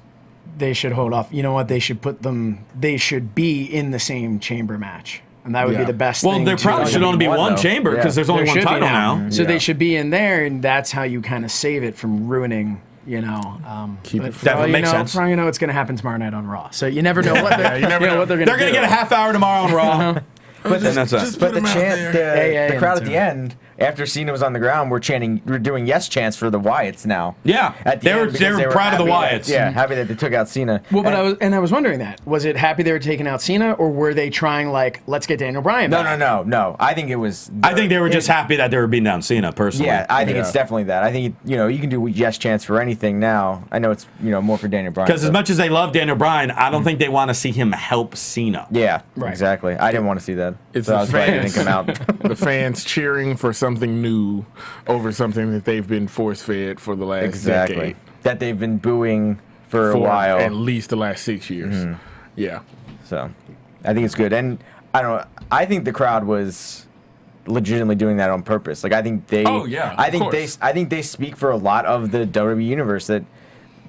Speaker 7: They should hold off. You know what? They should put them. They should be in the same Chamber match, and that would be the best.
Speaker 4: Well,
Speaker 7: thing
Speaker 4: there probably should only be one Chamber because there's only one title now.
Speaker 7: So they should be in there, and that's how you kind of save it from ruining. You know,
Speaker 5: Keep it
Speaker 4: that makes sense.
Speaker 7: For all you know, it's going to happen tomorrow night on Raw. So you never know what they're, what they're going to do.
Speaker 4: They're going to get a half hour tomorrow on Raw.
Speaker 6: But
Speaker 4: the
Speaker 6: crowd at the end, after Cena was on the ground, we're doing yes chants for the Wyatts now.
Speaker 4: Yeah, they were proud of the Wyatts.
Speaker 6: Happy that they took out Cena.
Speaker 7: Well, but I was wondering that. Was it happy they were taking out Cena, or were they trying let's get Daniel Bryan back?
Speaker 6: No. I think it was.
Speaker 4: I think they were just happy that they were beating down Cena personally.
Speaker 6: Yeah, I think it's definitely that. I think you can do yes chants for anything now. I know it's more for Daniel Bryan.
Speaker 4: Because as much as they love Daniel Bryan, I don't think they want to see him help Cena.
Speaker 6: Yeah, exactly. I didn't want to see that.
Speaker 5: It's
Speaker 6: so I was glad they didn't come out.
Speaker 5: The fans cheering for something new over something that they've been force-fed for the last decade.
Speaker 6: That they've been booing for a while.
Speaker 5: At least the last 6 years. Yeah.
Speaker 6: So, I think it's good. And, I think the crowd was legitimately doing that on purpose. Like, I think they...
Speaker 5: Oh, yeah,
Speaker 6: I think they speak for a lot of the WWE universe that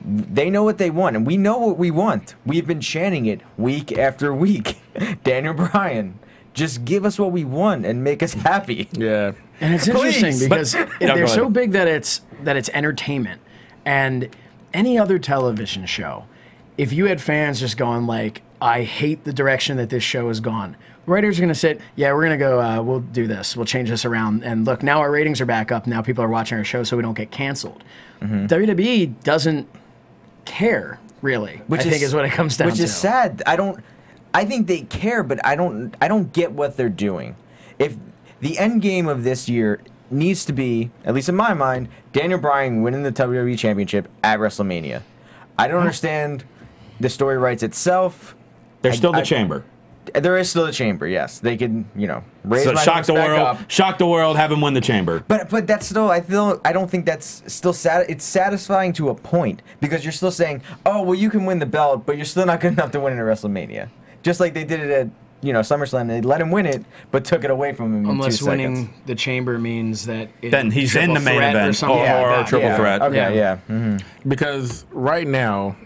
Speaker 6: they know what they want, and we know what we want. We've been chanting it week after week. Daniel Bryan, just give us what we want and make us happy.
Speaker 5: Yeah.
Speaker 7: And it's interesting because they're so big that it's entertainment. And any other television show, if you had fans just going I hate the direction that this show has gone, writers are going to say, yeah, we're going to go, we'll do this. We'll change this around. And look, now our ratings are back up. Now people are watching our show so we don't get canceled. WWE doesn't care, really, I think is what it comes down to.
Speaker 6: Which is sad. I think they care, but I don't get what they're doing. If the end game of this year needs to be, at least in my mind, Daniel Bryan winning the WWE Championship at WrestleMania. I don't understand. The story writes itself.
Speaker 4: There's still the Chamber.
Speaker 6: There is still the Chamber. Yes, they could, raise my
Speaker 4: shock the
Speaker 6: back
Speaker 4: world.
Speaker 6: up.
Speaker 4: Shock the world. Have him win the Chamber.
Speaker 6: But that's still. I don't think that's still it's satisfying to a point because you're still saying, oh well, you can win the belt, but you're still not good enough to win it at WrestleMania. Just like they did it at SummerSlam. They let him win it, but took it away from him.
Speaker 7: Unless
Speaker 6: in 2
Speaker 7: winning
Speaker 6: seconds.
Speaker 7: the Chamber means that
Speaker 4: then he's in the main event
Speaker 7: or
Speaker 4: triple threat.
Speaker 6: Okay, yeah.
Speaker 5: Because right now,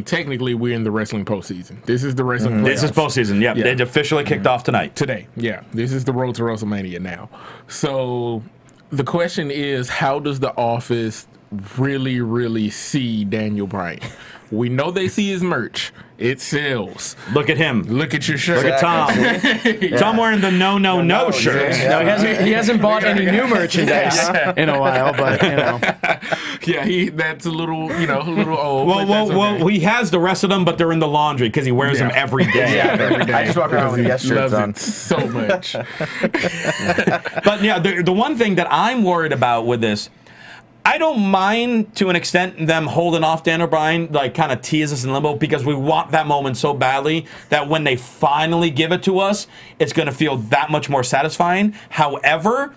Speaker 5: technically we're in the wrestling postseason. This is the wrestling.
Speaker 4: This is postseason. Yeah, they officially kicked off tonight.
Speaker 5: Today, yeah. This is the road to WrestleMania now. So the question is, how does the office really, really see Daniel Bryan? We know they see his merch. It sells.
Speaker 4: Look at him.
Speaker 5: Look at your shirt.
Speaker 4: Look at Tom. Tom wearing the no shirt.
Speaker 7: No, he hasn't bought any new merchandise in a while, but
Speaker 5: Yeah, that's a little, a little old.
Speaker 4: Well, he has the rest of them, but they're in the laundry because he wears them every day.
Speaker 5: Every day.
Speaker 6: I just walk around with yes shirts on.
Speaker 5: So much.
Speaker 4: But yeah, the one thing that I'm worried about with this, I don't mind to an extent them holding off Daniel Bryan, kind of tease us in limbo because we want that moment so badly that when they finally give it to us, it's going to feel that much more satisfying. However,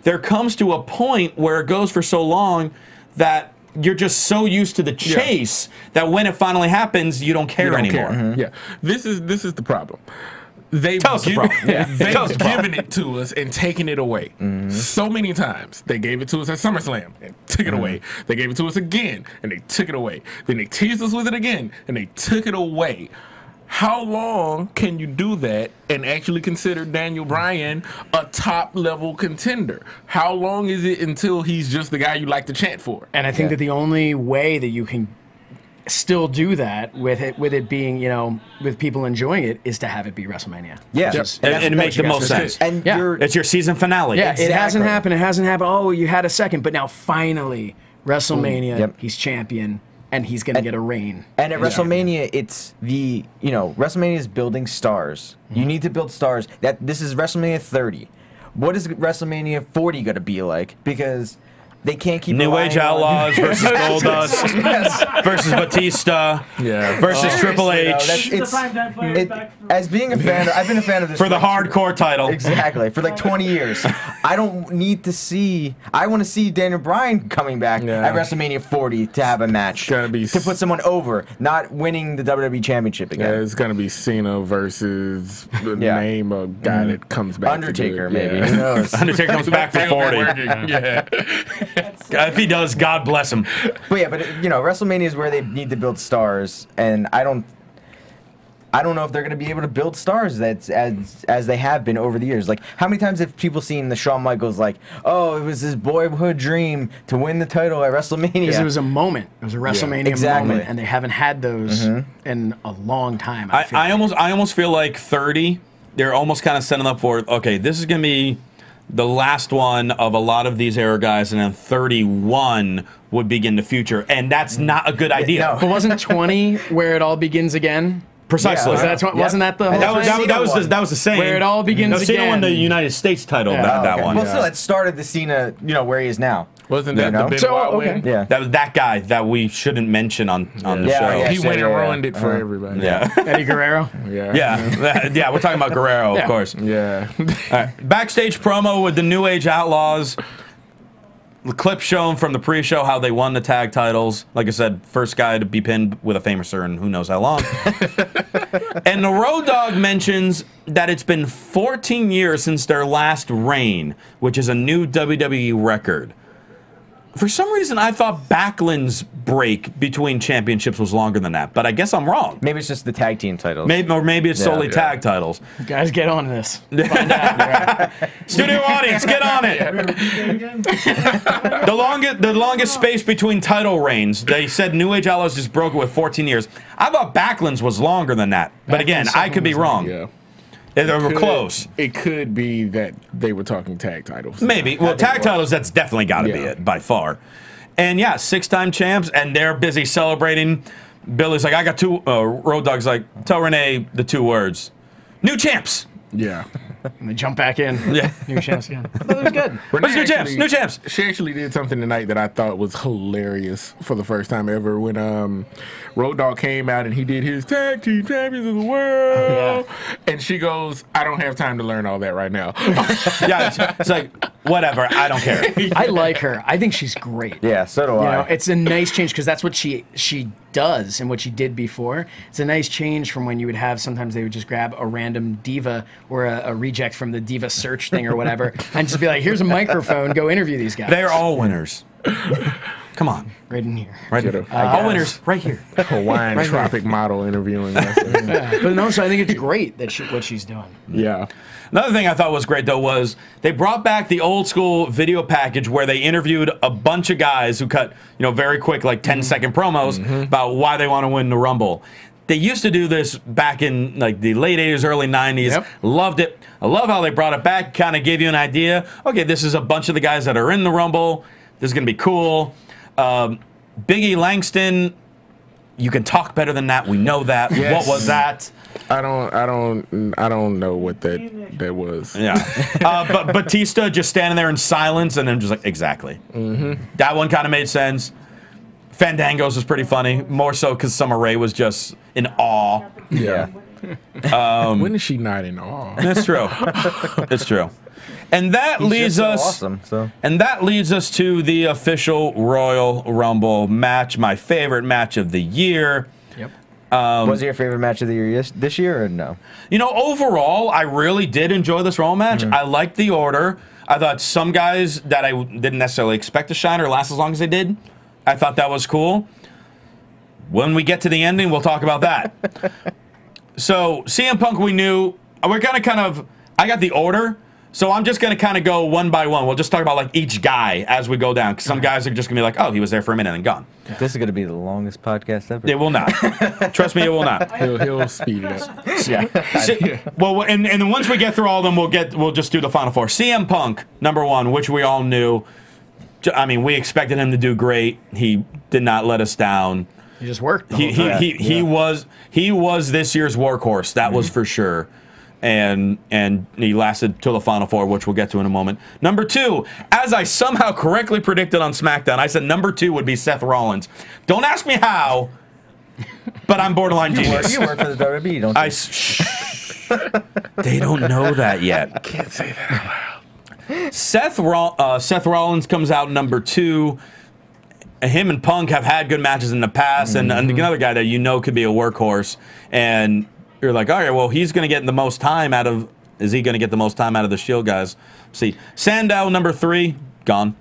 Speaker 4: there comes to a point where it goes for so long that you're just so used to the chase that when it finally happens, you don't care anymore.
Speaker 5: Yeah, this is the problem. They've given it to us and taken it away so many times. They gave it to us at SummerSlam and took it away. They gave it to us again and they took it away. Then they teased us with it again and they took it away. How long can you do that and actually consider Daniel Bryan a top-level contender? How long is it until he's just the guy you like to chant for?
Speaker 7: And I think that the only way that you can still do that with it being, with people enjoying it, is to have it be WrestleMania.
Speaker 6: Yeah,
Speaker 4: and it makes the most sense.
Speaker 6: And
Speaker 4: it's your season finale.
Speaker 7: Yeah, it hasn't happened. Oh, you had a second, but now finally WrestleMania, he's champion, and he's going to get a reign.
Speaker 6: And at WrestleMania, it's WrestleMania is building stars. You need to build stars. This is WrestleMania 30. What is WrestleMania 40 going to be like? Because they can't keep
Speaker 4: New
Speaker 6: relying
Speaker 4: Age
Speaker 6: on-
Speaker 4: Outlaws versus Goldust versus Batista versus Triple H
Speaker 6: As being a fan, I've been a fan of this
Speaker 4: for the hardcore title.
Speaker 6: Exactly, for like 20 years. I don't need to see. I want to see Daniel Bryan coming back at WrestleMania 40 to have a match to put someone over, not winning the WWE Championship again.
Speaker 5: Yeah, it's gonna be Cena versus the name of guy that comes back.
Speaker 6: Undertaker, maybe. Who knows?
Speaker 4: Undertaker comes back for 40. If he does, God bless him.
Speaker 6: But WrestleMania is where they need to build stars, and I don't know if they're going to be able to build stars as they have been over the years. Like, how many times have people seen the Shawn Michaels like, oh, it was his boyhood dream to win the title at WrestleMania?
Speaker 7: Because it was a moment. It was a WrestleMania moment, and they haven't had those in a long time.
Speaker 4: I almost feel like 30. They're almost kind of setting up for, okay, this is going to be the last one of a lot of these era guys, and then 31 would begin the future, and that's not a good idea.
Speaker 6: No.
Speaker 7: But wasn't 20 where it all begins again?
Speaker 4: Precisely.
Speaker 7: Wasn't that the whole
Speaker 4: that was the same.
Speaker 7: Where it all begins again.
Speaker 4: Cena won the United States title that one.
Speaker 6: Well, still, it started the Cena, where he is now.
Speaker 5: Wasn't that the Benoit win?
Speaker 6: Yeah.
Speaker 4: That was that guy that we shouldn't mention on the show.
Speaker 5: He went and ruined it for everybody.
Speaker 4: Yeah.
Speaker 7: Eddie Guerrero?
Speaker 4: Yeah, we're talking about Guerrero, of course.
Speaker 5: Yeah.
Speaker 4: All right. Backstage promo with the New Age Outlaws. The clip shown from the pre-show how they won the tag titles. Like I said, first guy to be pinned with a famouser in who knows how long. And the Road Dogg mentions that it's been 14 years since their last reign, which is a new WWE record. For some reason, I thought Backlund's break between championships was longer than that, but I guess I'm wrong.
Speaker 6: Maybe it's just the tag team titles.
Speaker 4: Maybe it's solely tag titles.
Speaker 7: Guys, get on this.
Speaker 4: Studio audience, get on it. The longest space between title reigns, they said New Age Outlaws just broke it with 14 years. I thought Backlund's was longer than that, but again, I could be wrong.
Speaker 5: Yeah.
Speaker 4: They were close.
Speaker 5: It could be that they were talking tag titles.
Speaker 4: Maybe. Well, tag titles, that's definitely got to be it, by far. And yeah, 6-time champs, and they're busy celebrating. Billy's like, I got two. Road Dogg's like, tell Renee the 2 words. New champs.
Speaker 5: Yeah.
Speaker 7: And they jump back in.
Speaker 4: Yeah.
Speaker 7: New champs again. I thought it was good.
Speaker 4: What's new champs? New champs.
Speaker 5: She actually did something tonight that I thought was hilarious for the first time ever when Road Dogg came out and he did his tag team champions of the world. And she goes, I don't have time to learn all that right now.
Speaker 4: Yeah, it's like, whatever, I don't care.
Speaker 7: I like her. I think she's great.
Speaker 6: Yeah, so do I.
Speaker 7: It's a nice change because that's what she does and what she did before. It's a nice change from when you would have, sometimes they would just grab a random diva or a reject from the diva search thing or whatever and just be like, here's a microphone, go interview these guys.
Speaker 4: They're all winners. Come on.
Speaker 7: Right in here.
Speaker 4: Right here. All winners, right here.
Speaker 5: Hawaiian tropic model interviewing us.
Speaker 7: But no, so I think it's great that what she's doing.
Speaker 5: Yeah.
Speaker 4: Another thing I thought was great, though, was they brought back the old school video package where they interviewed a bunch of guys who cut, very quick, like 10-second promos about why they want to win the Rumble. They used to do this back in like the late 80s, early 90s.
Speaker 7: Yep.
Speaker 4: Loved it. I love how they brought it back, kind of gave you an idea. Okay, this is a bunch of the guys that are in the Rumble. This is going to be cool. Biggie Langston, you can talk better than that. We know that.
Speaker 5: Yes.
Speaker 4: What was that?
Speaker 5: I don't know what that was.
Speaker 4: Yeah. But Batista just standing there in silence and then just like, exactly. That one kind of made sense. Fandango's was pretty funny, more so because Summer Rae was just in awe.
Speaker 5: Yeah. When is she not in awe?
Speaker 4: That's true. It's true. And that leads us.
Speaker 6: Awesome, so.
Speaker 4: And that leads us to the official Royal Rumble match, my favorite match of the year.
Speaker 7: Yep.
Speaker 6: Was it your favorite match of the year this year or no?
Speaker 4: Overall, I really did enjoy this Rumble match. I liked the order. I thought some guys that I didn't necessarily expect to shine or last as long as they did, I thought that was cool. When we get to the ending, we'll talk about that. So, CM Punk, we knew. We're going to I got the order. So I'm just going to kind of go one by one. We'll just talk about like each guy as we go down. Because some guys are just going to be like, oh, he was there for a minute and gone.
Speaker 6: This is going to be the longest podcast ever.
Speaker 4: It will not. Trust me, it will not.
Speaker 5: He'll speed it up.
Speaker 4: Well, and then once we get through all of them, we'll just do the final 4. CM Punk, number 1, which we all knew. I mean, we expected him to do great. He did not let us down.
Speaker 7: He just worked.
Speaker 4: He was this year's workhorse. That was for sure. and he lasted till the Final Four, which we'll get to in a moment. Number 2, as I somehow correctly predicted on SmackDown, I said number 2 would be Seth Rollins. Don't ask me how, but I'm borderline genius.
Speaker 6: You work for the WWE, don't you?
Speaker 4: They don't know that yet.
Speaker 5: Can't say that out loud.
Speaker 4: Seth Rollins comes out number 2. Him and Punk have had good matches in the past, and another guy that you know could be a workhorse, and you're like, all right, well, he's going to get the most time out of. Is he going to get the most time out of the Shield guys? See, Sandow number 3 gone.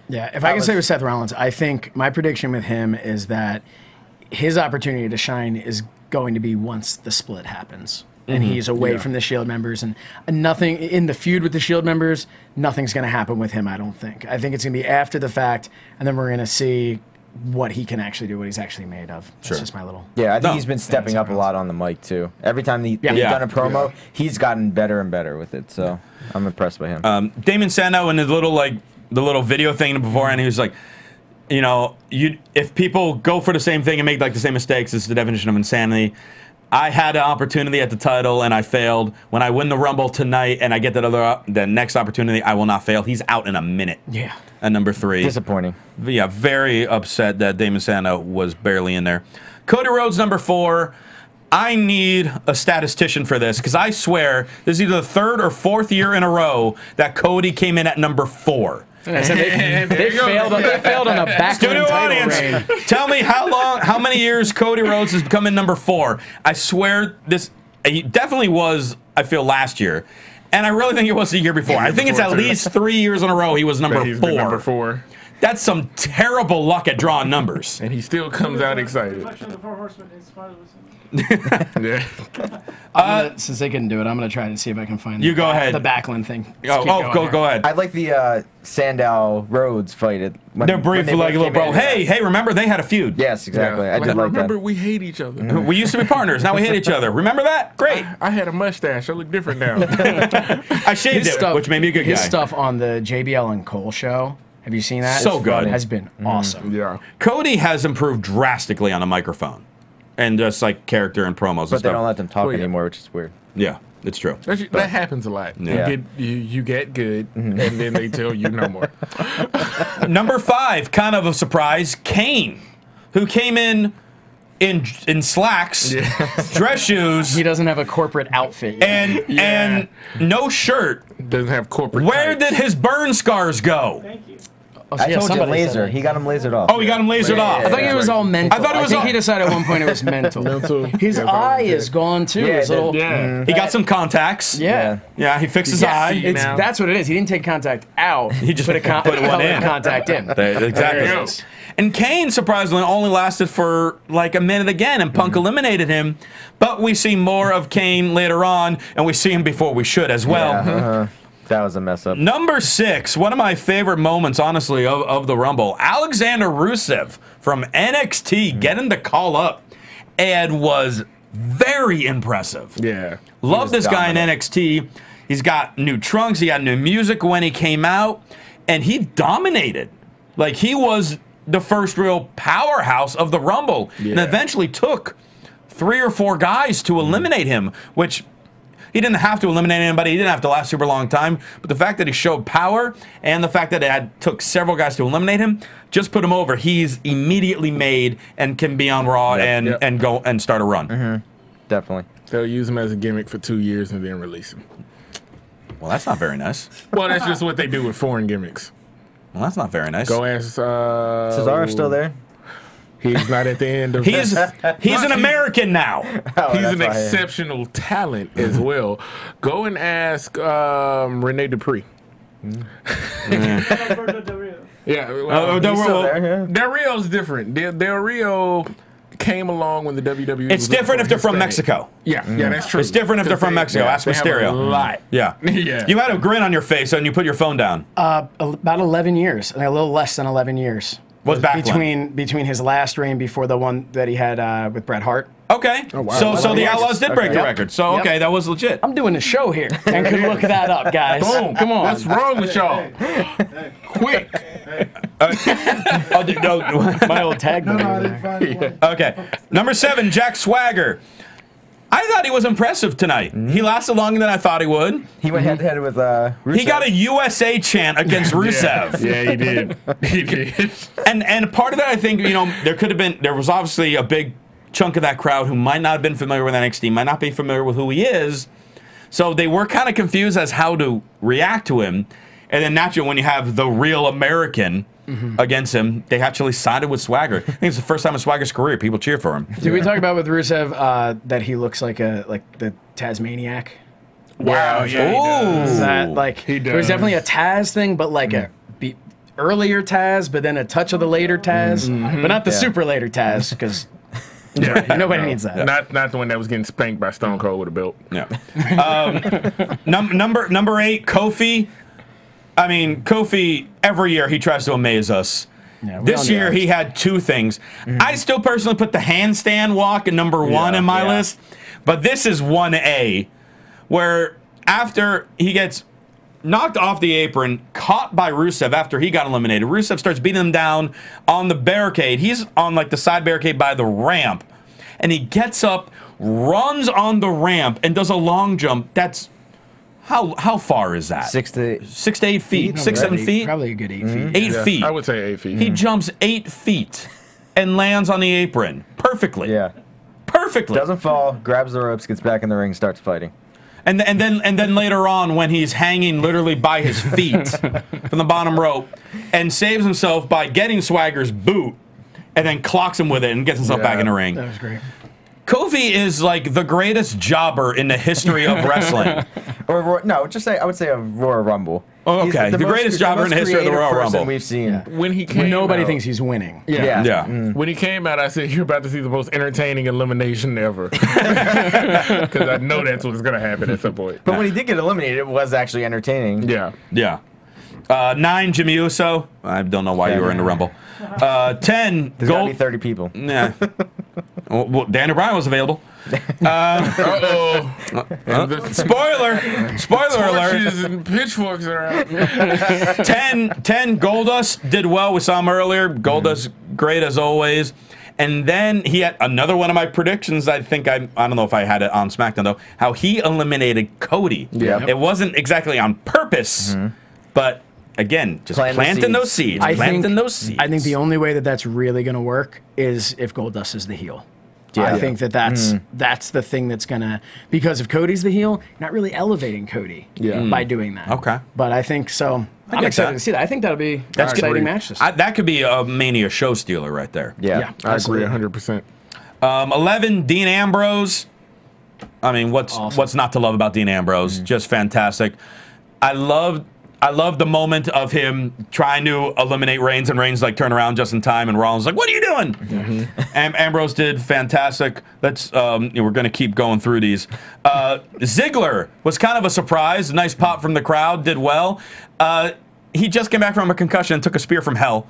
Speaker 7: Yeah, if I can say with Seth Rollins, I think my prediction with him is that his opportunity to shine is going to be once the split happens. And he's away from the Shield members, and nothing in the feud with the Shield members, nothing's going to happen with him, I don't think. I think it's going to be after the fact, and then we're going to see what he can actually do, what he's actually made of. That's just my little...
Speaker 6: Yeah, I think he's been stepping up a lot on the mic, too. Every time they've done a promo, he's gotten better and better with it, so I'm impressed by him.
Speaker 4: Damon Sandow in his little, the little video thing beforehand, he was like, you know, if people go for the same thing and make, the same mistakes, it's the definition of insanity. I had an opportunity at the title and I failed. When I win the Rumble tonight and I get the next opportunity, I will not fail. He's out in a minute.
Speaker 7: Yeah.
Speaker 4: At number 3.
Speaker 6: Disappointing.
Speaker 4: Yeah, very upset that Damon Sandow was barely in there. Cody Rhodes number 4. I need a statistician for this because I swear this is either the 3rd or 4th year in a row that Cody came in at number 4.
Speaker 7: I said they failed on a backline
Speaker 4: Studio
Speaker 7: title
Speaker 4: audience,
Speaker 7: reign.
Speaker 4: tell me how many years Cody Rhodes has become in number 4. I swear he definitely was, I feel, last year. And I really think it was the year before. I think it's at least 3 years in a row he was number 4.
Speaker 5: Number 4.
Speaker 4: That's some terrible luck at drawing numbers.
Speaker 5: And he still comes out excited.
Speaker 4: Yeah.
Speaker 7: Since they couldn't do it, I'm going to try to see if I can find
Speaker 4: You go ahead.
Speaker 7: the Backlund thing.
Speaker 4: Go ahead.
Speaker 6: I like the Sandow Rhodes fight.
Speaker 4: They're brief, like a little bro. Hey, remember they had a feud.
Speaker 6: Yes, exactly. I did like that.
Speaker 5: Remember, we hate each other.
Speaker 4: We used to be partners. Now we hate each other. Remember that? Great.
Speaker 5: I had a mustache. I look different now.
Speaker 4: I shaved it, which made me a good guy.
Speaker 7: His stuff on the JBL and Cole show. Have you seen that?
Speaker 4: So good.
Speaker 7: Has been awesome.
Speaker 5: Yeah.
Speaker 4: Cody has improved drastically on a microphone. And just character and promos and stuff.
Speaker 6: But they don't let them talk anymore, which is weird.
Speaker 4: Yeah, it's true.
Speaker 5: That happens a lot.
Speaker 4: Yeah.
Speaker 5: You get good, and then they tell you no more.
Speaker 4: Number 5, kind of a surprise, Kane, who came in slacks, dress shoes.
Speaker 7: He doesn't have a corporate outfit yet.
Speaker 4: And no shirt.
Speaker 5: Doesn't have corporate
Speaker 4: Where
Speaker 5: tights.
Speaker 4: did his burn scars go?
Speaker 2: Thank you.
Speaker 6: I told you laser. He got him lasered off.
Speaker 4: Oh, he got him lasered off.
Speaker 7: I thought it was all mental.
Speaker 4: I thought it was
Speaker 7: think he decided at one point it was mental. His
Speaker 5: Yeah,
Speaker 7: eye is gone too.
Speaker 6: Yeah,
Speaker 7: His little,
Speaker 4: He got some contacts.
Speaker 7: yeah.
Speaker 4: Yeah, he fixed his eye.
Speaker 7: That's what it is. He didn't take contact out.
Speaker 4: He just
Speaker 7: put
Speaker 4: one in.
Speaker 7: contact in.
Speaker 4: Exactly.
Speaker 7: There it is.
Speaker 4: And Kane, surprisingly, only lasted for a minute again, and Punk eliminated him. But we see more of Kane later on, and we see him before we should as well.
Speaker 6: Yeah, that was a mess up.
Speaker 4: Number 6, one of my favorite moments, honestly, of the Rumble. Alexander Rusev from NXT getting the call up and was very impressive.
Speaker 5: Yeah.
Speaker 4: Love this guy in
Speaker 6: dominant.
Speaker 4: NXT. He's got new trunks. He got new music when he came out, and he dominated. He was the first real powerhouse of the Rumble, and eventually took 3 or 4 guys to eliminate him, which he didn't have to eliminate anybody. He didn't have to last super long time. But the fact that he showed power and the fact that it took several guys to eliminate him just put him over. He's immediately made and can be on Raw and go and start a run.
Speaker 6: Definitely.
Speaker 5: They'll use him as a gimmick for 2 years and then release him.
Speaker 4: Well, that's not very nice.
Speaker 5: Well, that's just what they do with foreign gimmicks.
Speaker 4: Well, that's not very nice.
Speaker 5: Go ask
Speaker 6: Cesaro's still there?
Speaker 5: He's not at the end of
Speaker 4: He's an American now.
Speaker 5: He's an exceptional talent as well. Go and ask Rene Dupree. Yeah. Del Rio's different. Del Rio came along when the WWE
Speaker 4: It's different if they're from Mexico.
Speaker 5: Yeah, that's true.
Speaker 4: It's different if they're from Mexico. Ask
Speaker 5: they have
Speaker 4: Mysterio.
Speaker 5: a lot.
Speaker 4: Yeah.
Speaker 5: Yeah.
Speaker 4: You had a grin on your face and you put your phone down.
Speaker 7: About 11 years, and a little less than 11 years.
Speaker 4: Was back when?
Speaker 7: Between his last reign before the one that he had with Bret Hart.
Speaker 4: Okay.
Speaker 5: Oh, wow.
Speaker 4: So the Outlaws did break the
Speaker 7: Yep.
Speaker 4: record. So, okay, that was legit.
Speaker 7: I'm doing a show here and can look that up, guys.
Speaker 5: Boom.
Speaker 7: Come on.
Speaker 5: What's wrong with y'all? Quick.
Speaker 7: My old tag.
Speaker 2: No, I didn't find one.
Speaker 4: Okay. Number 7, Jack Swagger. I thought he was impressive tonight. He lasted longer than I thought he would.
Speaker 6: He went head-to-head with Rusev.
Speaker 4: He got a USA chant against Rusev.
Speaker 5: Yeah, he did. He did.
Speaker 4: And part of that, I think, there was obviously a big chunk of that crowd who might not have been familiar with NXT, might not be familiar with who he is. So they were kind of confused as how to react to him. And then naturally, when you have the real American against him, they actually sided with Swagger. I think it's the first time in Swagger's career people cheer for him.
Speaker 7: Did we talk about with Rusev that he looks like the Tasmaniac?
Speaker 5: Wow, yeah,
Speaker 7: Is that
Speaker 5: He
Speaker 7: there was
Speaker 5: does.
Speaker 7: definitely a Taz thing, but like a earlier Taz, but then a touch of the later Taz, but not the super later Taz, because nobody needs that.
Speaker 5: Not the one that was getting spanked by Stone Cold with a belt.
Speaker 4: Yeah. Number 8, Kofi. I mean, Kofi, every year he tries to amaze us.
Speaker 7: Yeah,
Speaker 4: this year he had 2 things. I still personally put the handstand walk at number 1 in my list, but this is 1A, where after he gets knocked off the apron, caught by Rusev after he got eliminated, Rusev starts beating him down on the barricade. He's on like the side barricade by the ramp, and he gets up, runs on the ramp, and does a long jump. That's how far is that?
Speaker 6: 6 to
Speaker 4: 8 feet, 6, 7 feet,
Speaker 7: Probably a good 8 feet.
Speaker 4: 8 feet.
Speaker 5: I would say 8 feet.
Speaker 4: He jumps 8 feet and lands on the apron perfectly.
Speaker 6: Yeah.
Speaker 4: Perfectly.
Speaker 6: Doesn't fall, grabs the ropes, gets back in the ring, starts fighting.
Speaker 4: And then later on, when he's hanging literally by his feet from the bottom rope, and saves himself by getting Swagger's boot, and then clocks him with it and gets himself back in the ring.
Speaker 7: That was great.
Speaker 4: Kofi is like the greatest jobber in the history of wrestling.
Speaker 6: I would say a Royal Rumble.
Speaker 4: Oh,
Speaker 6: He's
Speaker 4: okay. The greatest jobber in the history of the
Speaker 6: creative
Speaker 4: Royal
Speaker 6: person
Speaker 4: Rumble.
Speaker 6: we've seen.
Speaker 5: When he came
Speaker 7: Nobody
Speaker 5: out,
Speaker 7: thinks he's winning.
Speaker 4: Yeah.
Speaker 5: When he came out, I said, you're about to see the most entertaining elimination ever. Because I know that's what's going to happen at some point.
Speaker 6: But when he did get eliminated, it was actually entertaining.
Speaker 5: Yeah.
Speaker 4: Yeah. 9, Jimmy Uso. I don't know why you were in the Rumble. 10,
Speaker 6: There's got to be 30 people.
Speaker 4: Yeah. Well, Daniel Bryan was available.
Speaker 5: Uh-oh.
Speaker 4: Spoiler alert.
Speaker 5: Torches and pitchforks are out.
Speaker 4: 10, Goldust did well. We saw him earlier. Goldust, great as always. And then he had another one of my predictions. I don't know if I had it on SmackDown, though, how he eliminated Cody.
Speaker 6: Yeah.
Speaker 4: It wasn't exactly on purpose, but again, just planting those seeds.
Speaker 7: I think the only way that that's really going to work is if Goldust is the heel.
Speaker 6: Yeah.
Speaker 7: I think that's the thing that's going to, because if Cody's the heel, you're not really elevating Cody by doing that.
Speaker 4: Okay.
Speaker 7: But I think so. I'm
Speaker 4: get
Speaker 7: excited
Speaker 4: that.
Speaker 7: to see that. I think that'll be an
Speaker 4: That's
Speaker 7: exciting
Speaker 4: good.
Speaker 7: match.
Speaker 4: That could be a Mania show stealer right there.
Speaker 6: Yeah.
Speaker 5: I agree 100%.
Speaker 4: 11, Dean Ambrose. I mean, what's not to love about Dean Ambrose? Just fantastic. I love the moment of him trying to eliminate Reigns, and Reigns like turn around just in time, and Rollins like, "What are you doing?" Ambrose did fantastic. Let's we're gonna keep going through these. Ziggler was kind of a surprise. Nice pop from the crowd. Did well. He just came back from a concussion and took a spear from hell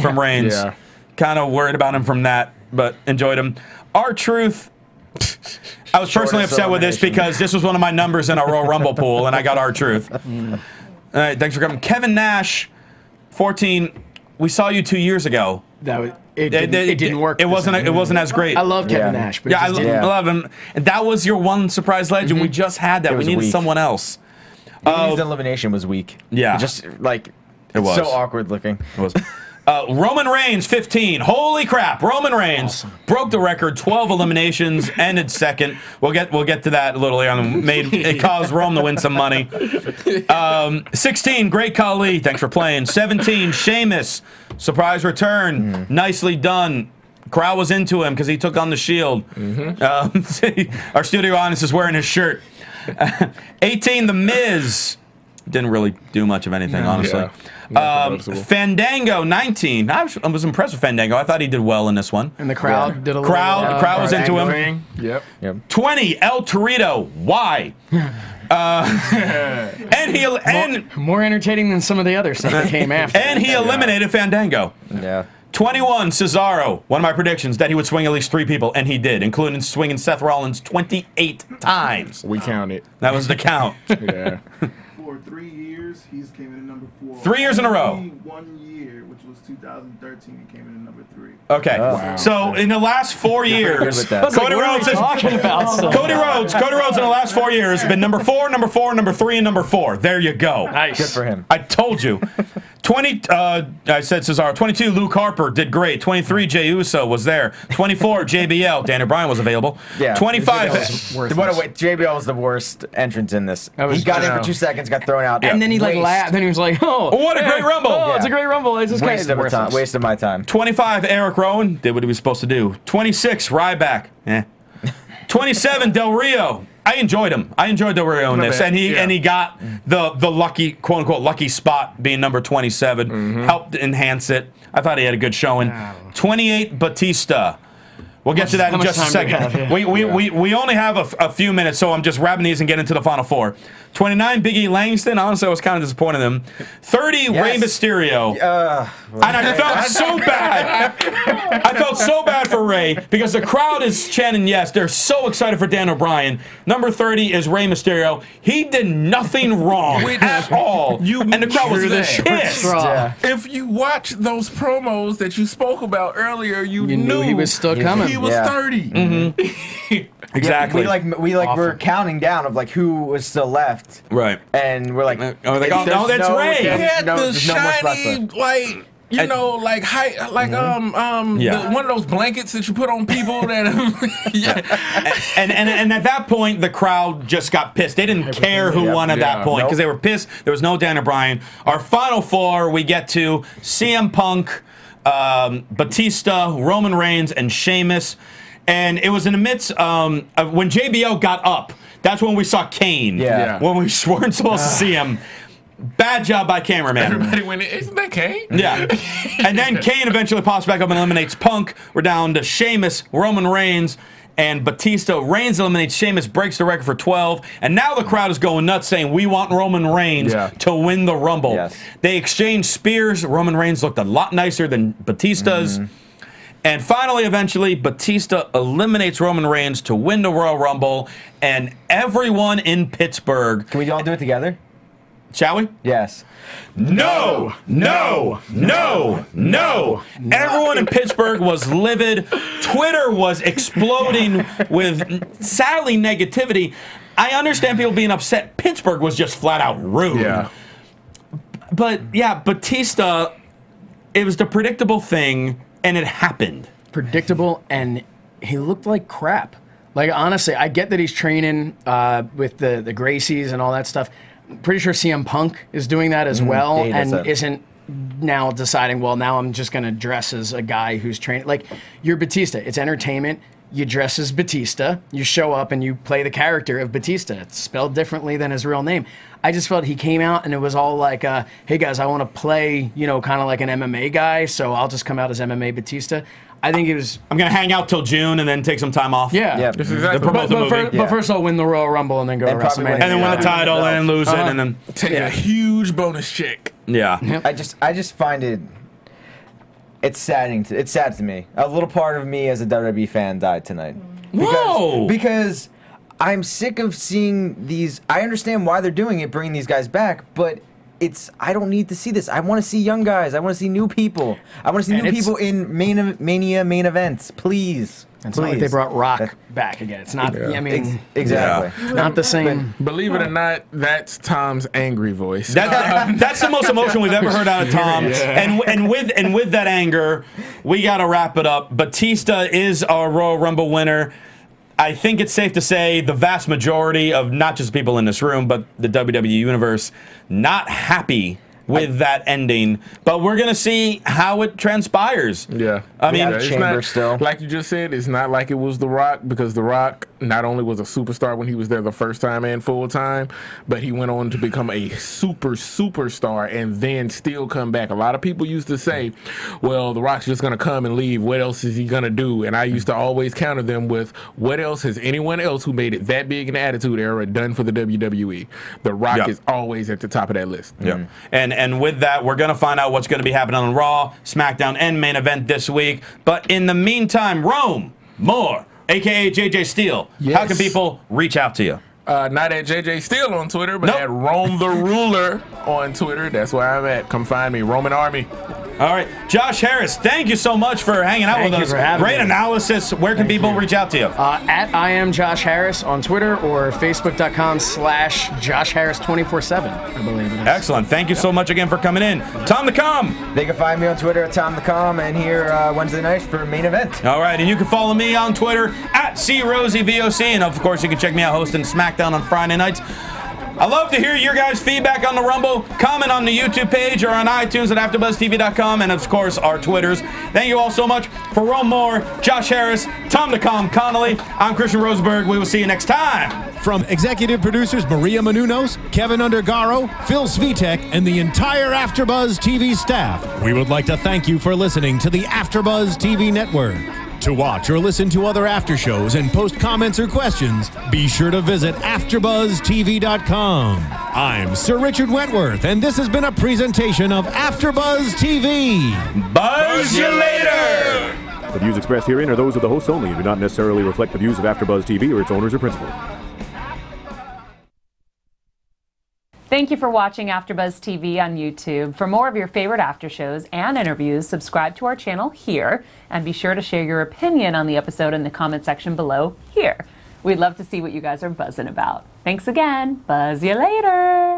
Speaker 4: from Reigns.
Speaker 5: Yeah.
Speaker 4: Kind of worried about him from that, but enjoyed him. R-Truth. I was personally upset with this because this was one of my numbers in our Royal Rumble pool, and I got R-Truth. All right, thanks for coming. Kevin Nash, 14. We saw you 2 years ago.
Speaker 7: It didn't work.
Speaker 4: It wasn't as great.
Speaker 7: I love Kevin Nash, but
Speaker 4: I love him. And that was your one surprise legend. We just had that. We needed
Speaker 6: weak.
Speaker 4: someone else.
Speaker 6: His elimination was weak.
Speaker 4: Yeah.
Speaker 6: Just like
Speaker 4: It was
Speaker 6: so awkward looking.
Speaker 4: It was. Roman Reigns, 15. Holy crap! Roman Reigns broke the record, 12 eliminations, ended second. We'll get to that a little later on. It caused Rome to win some money. 16, Great Khali. Thanks for playing. 17, Sheamus, surprise return. Nicely done. Crowd was into him because he took on the Shield. Our studio audience is wearing his shirt. 18, The Miz. Didn't really do much of anything, honestly. Fandango, 19. I was impressed with Fandango. I thought he did well in this one.
Speaker 7: And the crowd did a little.
Speaker 4: The crowd was into him.
Speaker 5: Yep.
Speaker 4: 20, El Torito. Why? And
Speaker 7: more entertaining than some of the other stuff that came after.
Speaker 4: And he eliminated Fandango.
Speaker 6: Yeah.
Speaker 4: 21, Cesaro. One of my predictions that he would swing at least 3 people, and he did, including swinging Seth Rollins 28 times.
Speaker 5: We counted.
Speaker 4: That was the count.
Speaker 5: Yeah.
Speaker 2: 3 years, he's came in at number 4.
Speaker 4: 3 years in a row.
Speaker 2: Only 1 year, which was 2013, he came in at number 3.
Speaker 4: Okay.
Speaker 6: Wow.
Speaker 4: So in the last 4 years,
Speaker 6: with that.
Speaker 4: Cody Rhodes has
Speaker 7: talking about
Speaker 4: Cody Rhodes in the last 4 years has been number 4, number 4, number 3, and number 4. There you go.
Speaker 7: Nice.
Speaker 6: Good for him.
Speaker 4: I told you. 20. I said Cesaro. 22. Luke Harper did great. 23. Jey Uso was there. 24. JBL. Daniel Bryan was available.
Speaker 6: Yeah.
Speaker 4: 25.
Speaker 6: What a wait. JBL was the worst entrance in this.
Speaker 7: was
Speaker 6: He got in
Speaker 7: just-
Speaker 6: for 2 seconds, got thrown out.
Speaker 7: And then he like
Speaker 6: Waste.
Speaker 7: laughed. Then he was like, "Oh,
Speaker 4: What a great Rumble."
Speaker 7: Oh, it's a
Speaker 6: Yeah.
Speaker 7: great Rumble. It's just
Speaker 6: Waste of my time. Waste of my time.
Speaker 4: 25. Eric Rowan did what he was supposed to do. 26. Ryback. 27. Del Rio. I enjoyed him. I enjoyed Del Rio in
Speaker 5: Not
Speaker 4: this,
Speaker 5: bad.
Speaker 4: and he got the lucky, quote unquote, lucky spot being number 27. Helped enhance it. I thought he had a good showing. 28. Batista. We'll get to that in
Speaker 7: much
Speaker 4: just a
Speaker 7: time
Speaker 4: second.
Speaker 7: do we have?
Speaker 4: We only have a few minutes, so I'm just wrapping these and getting to the final 4. 29. Big E Langston. Honestly, I was kind of disappointed in him. 30. Rey Mysterio. And I felt so bad. I felt so bad for Rey because the crowd is chanting yes. They're so excited for Dan O'Brien. Number 30 is Rey Mysterio. He did nothing wrong at all. And the crowd was pissed.
Speaker 6: Yeah.
Speaker 5: If you watch those promos that you spoke about earlier, you knew
Speaker 7: he was still coming.
Speaker 5: He was
Speaker 6: Yeah.
Speaker 5: 30.
Speaker 4: Exactly.
Speaker 6: We were counting down of like who was still left,
Speaker 4: Right.
Speaker 6: and we're like,
Speaker 4: Oh, they go, no, that's Rey.
Speaker 5: He had the
Speaker 6: there's no more spots
Speaker 5: shiny,
Speaker 6: left.
Speaker 5: like, you know, like
Speaker 4: Yeah.
Speaker 5: one of those blankets that you put on people that
Speaker 4: And at that point, the crowd just got pissed. They didn't care who won at that point because they were pissed. There was no Dan O'Brien. Our final 4, we get to CM Punk, Batista, Roman Reigns, and Sheamus. And it was in the midst of when JBL got up. That's when we saw Kane.
Speaker 6: Yeah.
Speaker 4: When we weren't supposed to see him. Bad job by cameraman.
Speaker 5: everybody went, isn't that Kane?
Speaker 4: Yeah. And then Kane eventually pops back up and eliminates Punk. We're down to Sheamus, Roman Reigns, and Batista. Reigns eliminates Sheamus, breaks the record for 12. And now the crowd is going nuts saying, we want Roman Reigns to win the Rumble.
Speaker 6: Yes.
Speaker 4: They exchanged spears. Roman Reigns looked a lot nicer than Batista's. And finally, eventually, Batista eliminates Roman Reigns to win the Royal Rumble. And everyone in Pittsburgh,
Speaker 6: can we all do it together?
Speaker 4: shall we?
Speaker 6: Yes.
Speaker 4: No, no, no, no. Everyone in Pittsburgh was livid. Twitter was exploding with, sadly, negativity. I understand people being upset. Pittsburgh was just flat out rude.
Speaker 5: Yeah.
Speaker 4: But, yeah, Batista, it was the predictable thing, and it happened.
Speaker 7: Predictable, and he looked like crap. Like, honestly, I get that he's training with the Gracies and all that stuff. I'm pretty sure CM Punk is doing that as well,
Speaker 6: yeah, he does
Speaker 7: and
Speaker 6: that.
Speaker 7: isn't now deciding, well, now I'm just going to dress as a guy who's training. Like, you're Batista. It's entertainment. You dress as Batista. You show up and you play the character of Batista. It's spelled differently than his real name. I just felt he came out and it was all like, hey, guys, I want to play, you know, kind of like an MMA guy, so I'll just come out as MMA Batista. I think it was...
Speaker 4: I'm going to hang out till June and then take some time off.
Speaker 7: Yeah.
Speaker 6: Yeah.
Speaker 5: This is exactly
Speaker 4: promote the movie.
Speaker 7: But first I'll win the Royal Rumble and then go to
Speaker 6: probably
Speaker 7: WrestleMania.
Speaker 6: win
Speaker 4: And then win the title and then lose it and then...
Speaker 5: Take a huge bonus check.
Speaker 4: Yeah.
Speaker 6: I just find it. It's saddening. It's sad to me. A little part of me as a WWE fan died tonight.
Speaker 4: Whoa!
Speaker 6: Because I'm sick of seeing these. I understand why they're doing it, bringing these guys back, but I don't need to see this. I want to see young guys. I want to see new people. I want to see new people in Mania main events. Please.
Speaker 7: It's not like they brought Rock back again. It's not, I mean,
Speaker 6: Exactly.
Speaker 7: not the same.
Speaker 5: Believe it or not, that's Tom's angry voice.
Speaker 4: That's the most emotion we've ever heard out of Tom. And with that anger, we got to wrap it up. Batista is our Royal Rumble winner. I think it's safe to say the vast majority of not just people in this room, but the WWE universe, not happy with that ending. But we're going to see how it transpires.
Speaker 5: Yeah.
Speaker 4: I mean,
Speaker 6: have
Speaker 5: it's
Speaker 6: Chamber
Speaker 5: not,
Speaker 6: still.
Speaker 5: like you just said, it's not like it was The Rock, because The Rock not only was a superstar when he was there the first time and full time, but he went on to become a superstar and then still come back. A lot of people used to say, well, The Rock's just going to come and leave. What else is he going to do? And I used to always counter them with, what else has anyone else who made it that big in the Attitude Era done for the WWE? The Rock is always at the top of that list.
Speaker 4: Yeah. And with that, we're going to find out what's going to be happening on Raw, SmackDown, and Main Event this week. But in the meantime, Rome Moore, a.k.a. JJ Steele, how can people reach out to you?
Speaker 5: Not at JJ Steele on Twitter, but
Speaker 4: Nope.
Speaker 5: at Rome the Ruler on Twitter. That's where I'm at. Come find me, Roman Army.
Speaker 4: All right, Josh Harris, thank you so much for hanging out
Speaker 7: Thank
Speaker 4: with
Speaker 7: you
Speaker 4: us.
Speaker 7: for having
Speaker 4: Great
Speaker 7: me.
Speaker 4: analysis. Where can people reach out to you?
Speaker 7: At I am Josh Harris on Twitter or Facebook.com/JoshHarris247, I believe it is.
Speaker 4: Excellent. Thank you so much again for coming in. Tom the Com.
Speaker 6: They can find me on Twitter at TomTheCom and here Wednesday nights for main event.
Speaker 4: All right, and you can follow me on Twitter at CRosieVOC, and of course you can check me out hosting SmackDown on Friday nights. I love to hear your guys' feedback on the Rumble. Comment on the YouTube page or on iTunes at AfterBuzzTV.com, and of course our Twitters. Thank you all so much. For Rome Moore, Josh Harris, Tom the Com, Connolly, I'm Christian Rosenberg. We will see you next time.
Speaker 3: From executive producers Maria Menounos, Kevin Undergaro, Phil Svitek, and the entire AfterBuzz TV staff, we would like to thank you for listening to the AfterBuzz TV network. To watch or listen to other after shows and post comments or questions, be sure to visit AfterBuzzTV.com. I'm Sir Richard Wentworth, and this has been a presentation of AfterBuzz TV.
Speaker 4: Buzz you later.
Speaker 8: The views expressed herein are those of the hosts only and do not necessarily reflect the views of AfterBuzz TV or its owners or principals.
Speaker 9: Thank you for watching AfterBuzz TV on YouTube. For more of your favorite after shows and interviews, subscribe to our channel here, and be sure to share your opinion on the episode in the comment section below here. We'd love to see what you guys are buzzing about. Thanks again. Buzz you later.